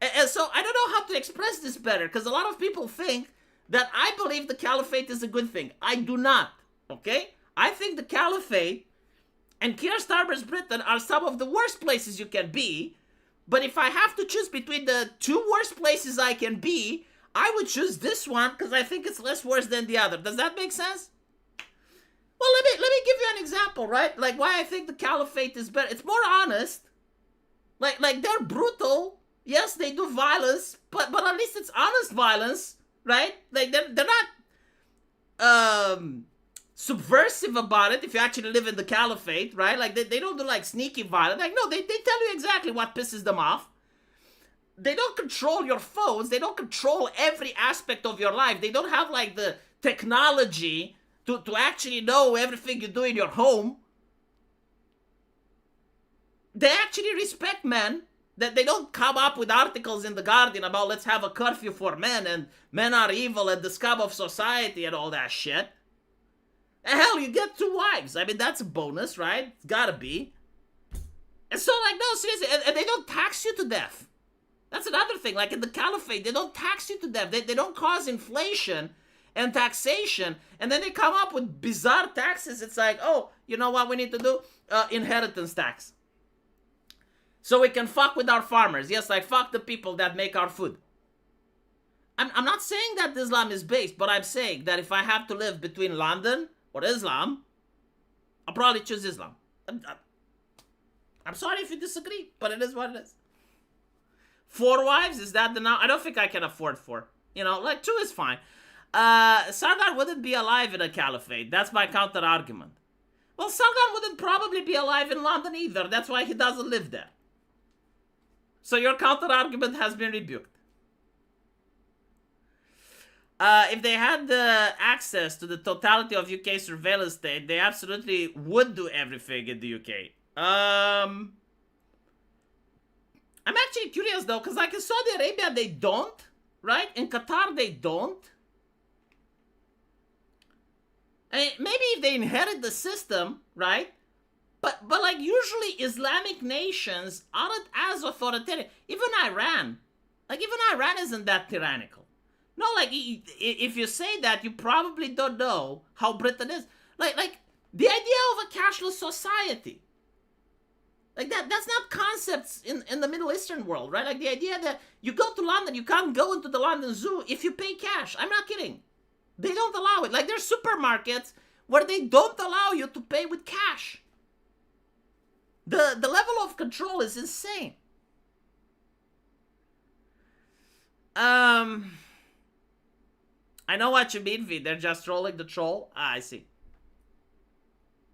And so I don't know how to express this better because a lot of people think that I believe the caliphate is a good thing. I do not, okay? I think the caliphate and Keir Starmer's Britain are some of the worst places you can be. But if I have to choose between the 2 worst places I can be, I would choose this one because I think it's less worse than the other. Does that make sense? Well, let me give you an example, right? Like, why I think the caliphate is better. It's more honest. Like they're brutal. Yes, they do violence, but at least it's honest violence, right? Like, they're not subversive about it if you actually live in the caliphate, right? Like, they don't do, like, sneaky violence. Like, no, they tell you exactly what pisses them off. They don't control your phones. They don't control every aspect of your life. They don't have, like, the technology to actually know everything you do in your home. They actually respect men. That they don't come up with articles in The Guardian about let's have a curfew for men and men are evil and the scum of society and all that shit. And hell, you get 2 wives. I mean, that's a bonus, right? It's gotta be. And so, like, no, seriously, and they don't tax you to death. That's another thing. Like in the caliphate, they don't tax you to death. They don't cause inflation and taxation. And then they come up with bizarre taxes. It's like, oh, you know what we need to do? Inheritance tax. So we can fuck with our farmers. Yes, like fuck the people that make our food. I'm not saying that Islam is based, but I'm saying that if I have to live between London or Islam, I'll probably choose Islam. I'm sorry if you disagree, but it is what it is. 4 wives, is that the now? I don't think I can afford 4. You know, like 2 is fine. Sargon wouldn't be alive in a caliphate. That's my counter argument. Well, Sargon wouldn't probably be alive in London either. That's why he doesn't live there. So your counter argument has been rebuked. If they had the access to the totality of UK surveillance state, they absolutely would do everything in the UK. I'm actually curious though, because like in Saudi Arabia they don't, right? In Qatar they don't. I mean, maybe if they inherit the system, right? But like usually Islamic nations aren't as authoritarian. Even Iran isn't that tyrannical. No, like if you say that, you probably don't know how Britain is. Like the idea of a cashless society. Like that's not concepts in the Middle Eastern world, right? Like the idea that you go to London, you can't go into the London Zoo if you pay cash. I'm not kidding. They don't allow it. Like there's supermarkets where they don't allow you to pay with cash. The level of control is insane. I know what you mean, V. They're just trolling the troll. I see.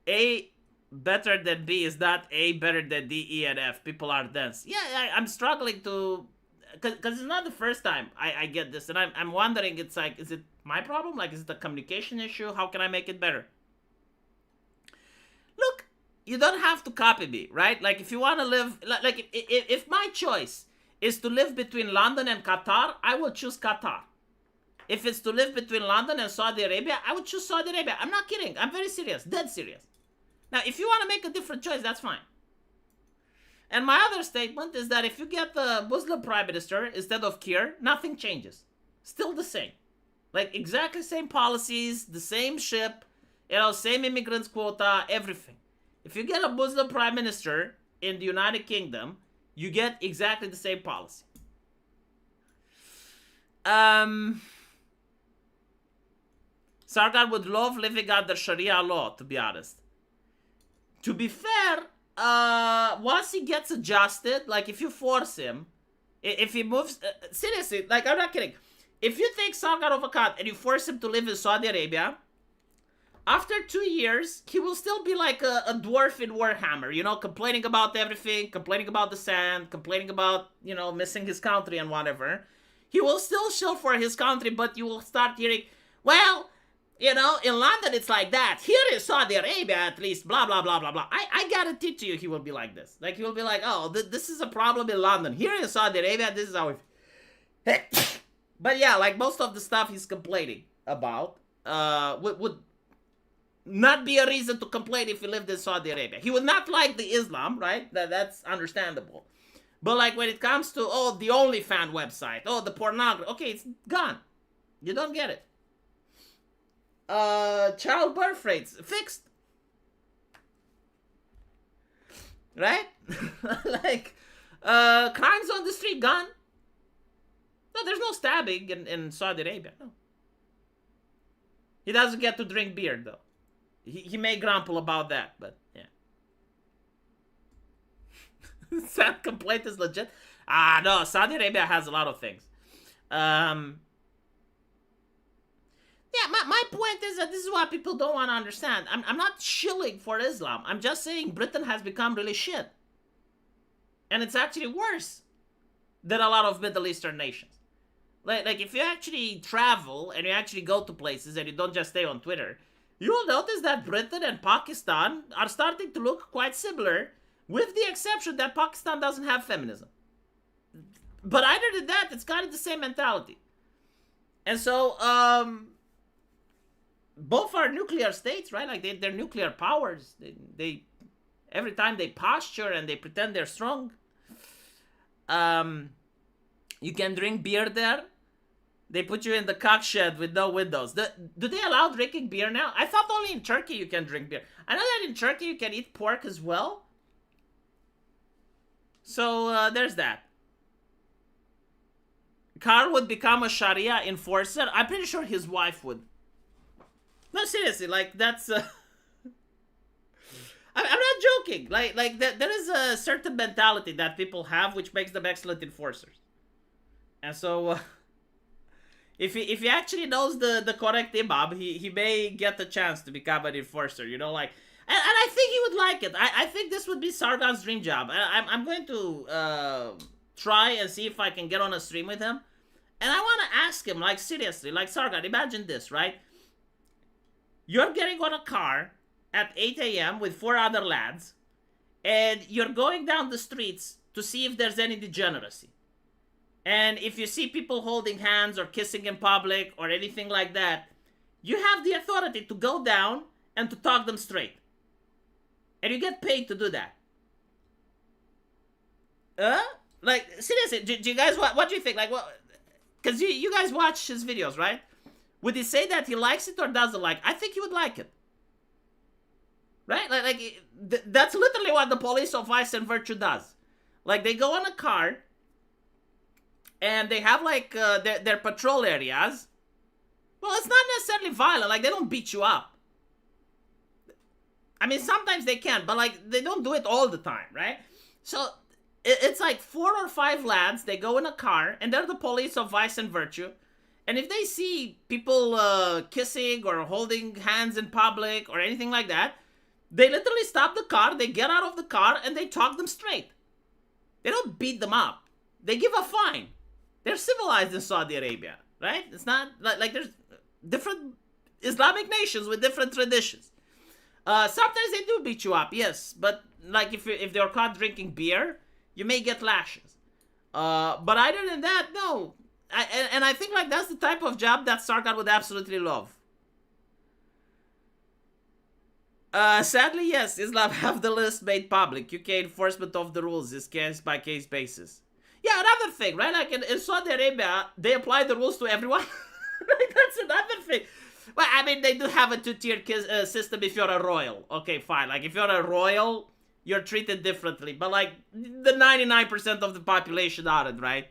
A better than B is not A better than D, E, and F. People are dense. Yeah, I'm struggling to... Because it's not the first time I get this. And I'm wondering, it's like, is it my problem? Like, is it a communication issue? How can I make it better? Look, you don't have to copy me, right? Like, if you want to live... Like, if my choice is to live between London and Qatar, I will choose Qatar. If it's to live between London and Saudi Arabia, I would choose Saudi Arabia. I'm not kidding. I'm very serious. Dead serious. Now, if you want to make a different choice, that's fine. And my other statement is that if you get the Muslim prime minister instead of Kiir, nothing changes. Still the same. Like, exactly same policies, the same ship, you know, same immigrants quota, everything. If you get a Muslim prime minister in the United Kingdom, you get exactly the same policy. Sargon would love living under Sharia law, to be honest. To be fair, once he gets adjusted, like if you force him, if he moves, seriously, like I'm not kidding. If you take Sargon of Akkad and you force him to live in Saudi Arabia, after 2 years, he will still be like a dwarf in Warhammer, you know, complaining about everything, complaining about the sand, complaining about, you know, missing his country and whatever. He will still show for his country, but you will start hearing, well, you know, in London it's like that. Here in Saudi Arabia, at least, blah, blah, blah, blah, blah. I guarantee to you he will be like this. Like, he will be like, oh, this is a problem in London. Here in Saudi Arabia, this is how we... But yeah, like, most of the stuff he's complaining about would not be a reason to complain if he lived in Saudi Arabia. He would not like the Islam, right? That's understandable. But, like, when it comes to, oh, the OnlyFans website, oh, the pornography, okay, it's gone. You don't get it. Child birth rates fixed, right? Like, crimes on the street gone. No, there's no stabbing in Saudi Arabia. No, he doesn't get to drink beer though. He may grumble about that, but yeah. That complaint is legit. No, Saudi Arabia has a lot of things. Yeah, my point is that this is what people don't want to understand. I'm not shilling for Islam. I'm just saying Britain has become really shit. And it's actually worse than a lot of Middle Eastern nations. Like if you actually travel and you actually go to places and you don't just stay on Twitter, you will notice that Britain and Pakistan are starting to look quite similar, with the exception that Pakistan doesn't have feminism. But other than that, it's kind of the same mentality. And so, both are nuclear states, right? Like they're nuclear powers. They every time they posture and they pretend they're strong. You can drink beer there. They put you in the cock shed with no windows. Do they allow drinking beer now? I thought only in Turkey you can drink beer. I know that in Turkey you can eat pork as well. So there's that. Carl would become a Sharia enforcer. I'm pretty sure his wife would. No, seriously, like that's. I'm not joking. Like there is a certain mentality that people have, which makes them excellent enforcers. And so, if he actually knows the correct imam, he may get the chance to become an enforcer. You know, like, and I think he would like it. I think this would be Sargon's dream job. I'm going to try and see if I can get on a stream with him, and I want to ask him, like, seriously, like, Sargon, imagine this, right? You're getting on a car at 8 a.m. with 4 other lads, and you're going down the streets to see if there's any degeneracy. And if you see people holding hands or kissing in public or anything like that, you have the authority to go down and to talk them straight. And you get paid to do that. Like, seriously, do you guys, what do you think? Like, what? Because you guys watch his videos, right? Would he say that he likes it or doesn't like it? I think he would like it. Right? That's literally what the police of vice and virtue does. Like, they go on a car, and they have, like, their patrol areas. Well, it's not necessarily violent. Like, they don't beat you up. I mean, sometimes they can, but, like, they don't do it all the time, right? So, it's like 4 or 5 lads. They go in a car, and they're the police of vice and virtue. And if they see people kissing or holding hands in public or anything like that, they literally stop the car, they get out of the car, and they talk them straight. They don't beat them up. They give a fine. They're civilized in Saudi Arabia, right? It's not like there's different Islamic nations with different traditions. Sometimes they do beat you up, yes. But like if they're caught drinking beer, you may get lashes. But other than that, no. And I think like that's the type of job that Sargon would absolutely love. Sadly, yes, Islam have the list made public. UK enforcement of the rules is case by case basis. Yeah, another thing, right? Like in Saudi Arabia, they apply the rules to everyone. Like, that's another thing. Well, I mean, they do have a 2-tier system if you're a royal. Okay, fine. Like, if you're a royal, you're treated differently. But, like, the 99% of the population aren't, right?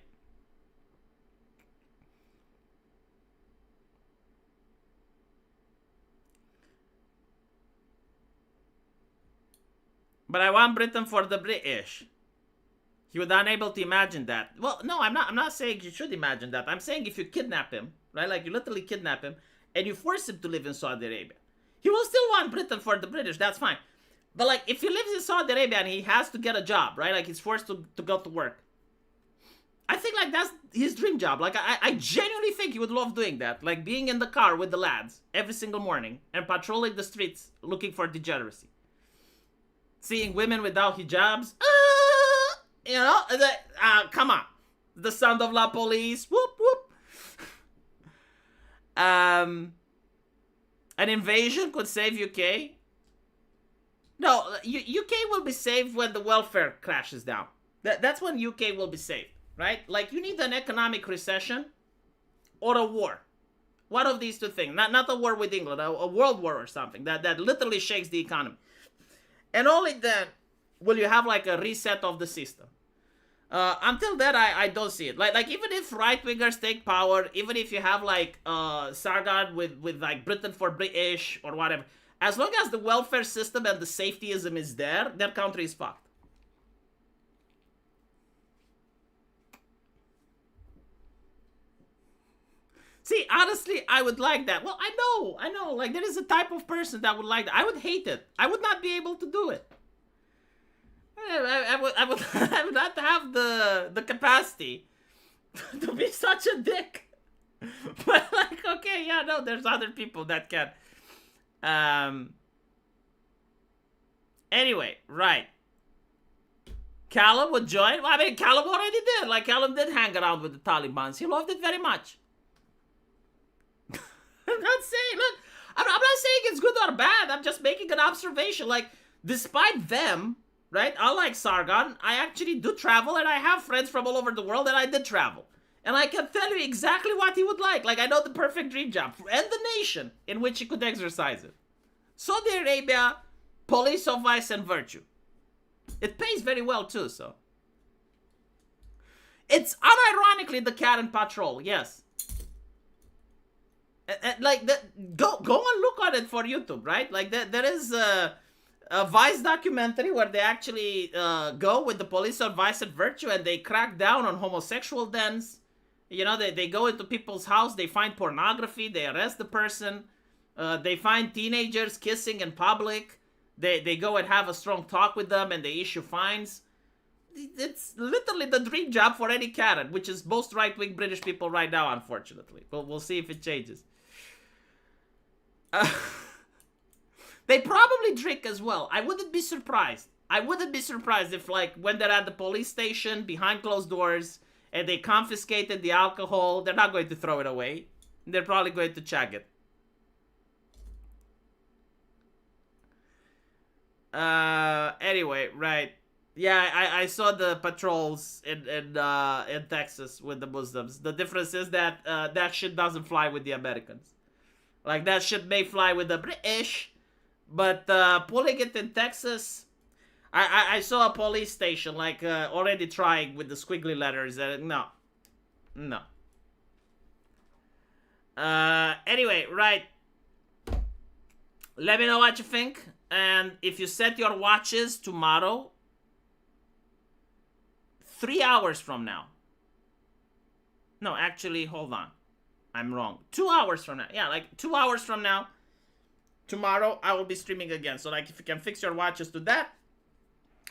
But I want Britain for the British. He was unable to imagine that. Well, no, I'm not saying you should imagine that. I'm saying if you kidnap him, right? Like, you literally kidnap him, and you force him to live in Saudi Arabia. He will still want Britain for the British, that's fine. But, like, if he lives in Saudi Arabia and he has to get a job, right? Like, he's forced to go to work. I think, like, that's his dream job. Like, I genuinely think he would love doing that. Like, being in the car with the lads every single morning and patrolling the streets looking for degeneracy. Seeing women without hijabs. You know? Come on. The sound of la police. Whoop, whoop. An invasion could save UK. No, UK will be saved when the welfare crashes down. That's when UK will be saved, right? Like, you need an economic recession or a war. One of these two things. Not a war with England, a world war or something that literally shakes the economy. And only then will you have, like, a reset of the system. Until then, I don't see it. Like even if right-wingers take power, even if you have, like, Sargon with like, Britain for British or whatever, as long as the welfare system and the safetyism is there, their country is fucked. See, honestly, I would like that. Well, I know. Like, there is a type of person that would like that. I would hate it. I would not be able to do it. I would not have the capacity to be such a dick. But, like, okay, yeah, no, there's other people that can. Anyway, right. Callum would join. Well, I mean, Callum already did. Like, Callum did hang around with the Taliban. He loved it very much. I'm not saying, look, I'm not saying it's good or bad. I'm just making an observation. Like, despite them, right, unlike Sargon, I actually do travel, and I have friends from all over the world, and I did travel. And I can tell you exactly what he would like. Like, I know the perfect dream job and the nation in which he could exercise it. Saudi Arabia, police of vice and virtue. It pays very well too, so. It's unironically the cat and patrol, yes. Like, go and look at it for YouTube, right? Like, there is a Vice documentary where they actually go with the police of vice and virtue and they crack down on homosexual dens. You know, they go into people's house, they find pornography, they arrest the person. They find teenagers kissing in public. They go and have a strong talk with them and they issue fines. It's literally the dream job for any Karen, which is most right-wing British people right now, unfortunately. But we'll see if it changes. They probably drink as well. I wouldn't be surprised. I wouldn't be surprised if, like, when they're at the police station behind closed doors and they confiscated the alcohol, they're not going to throw it away. They're probably going to chug it. Anyway, right. Yeah, I saw the patrols in Texas with the Muslims. The difference is that that shit doesn't fly with the Americans. Like, that shit may fly with the British, but pulling it in Texas, I saw a police station, like, already trying with the squiggly letters. No. Anyway, right. Let me know what you think. And if you set your watches tomorrow, 3 hours from now. No, actually, hold on. I'm wrong. 2 hours from now. Yeah, like 2 hours from now. Tomorrow, I will be streaming again. So, like, if you can fix your watches to that,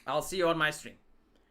I'll see you on my stream.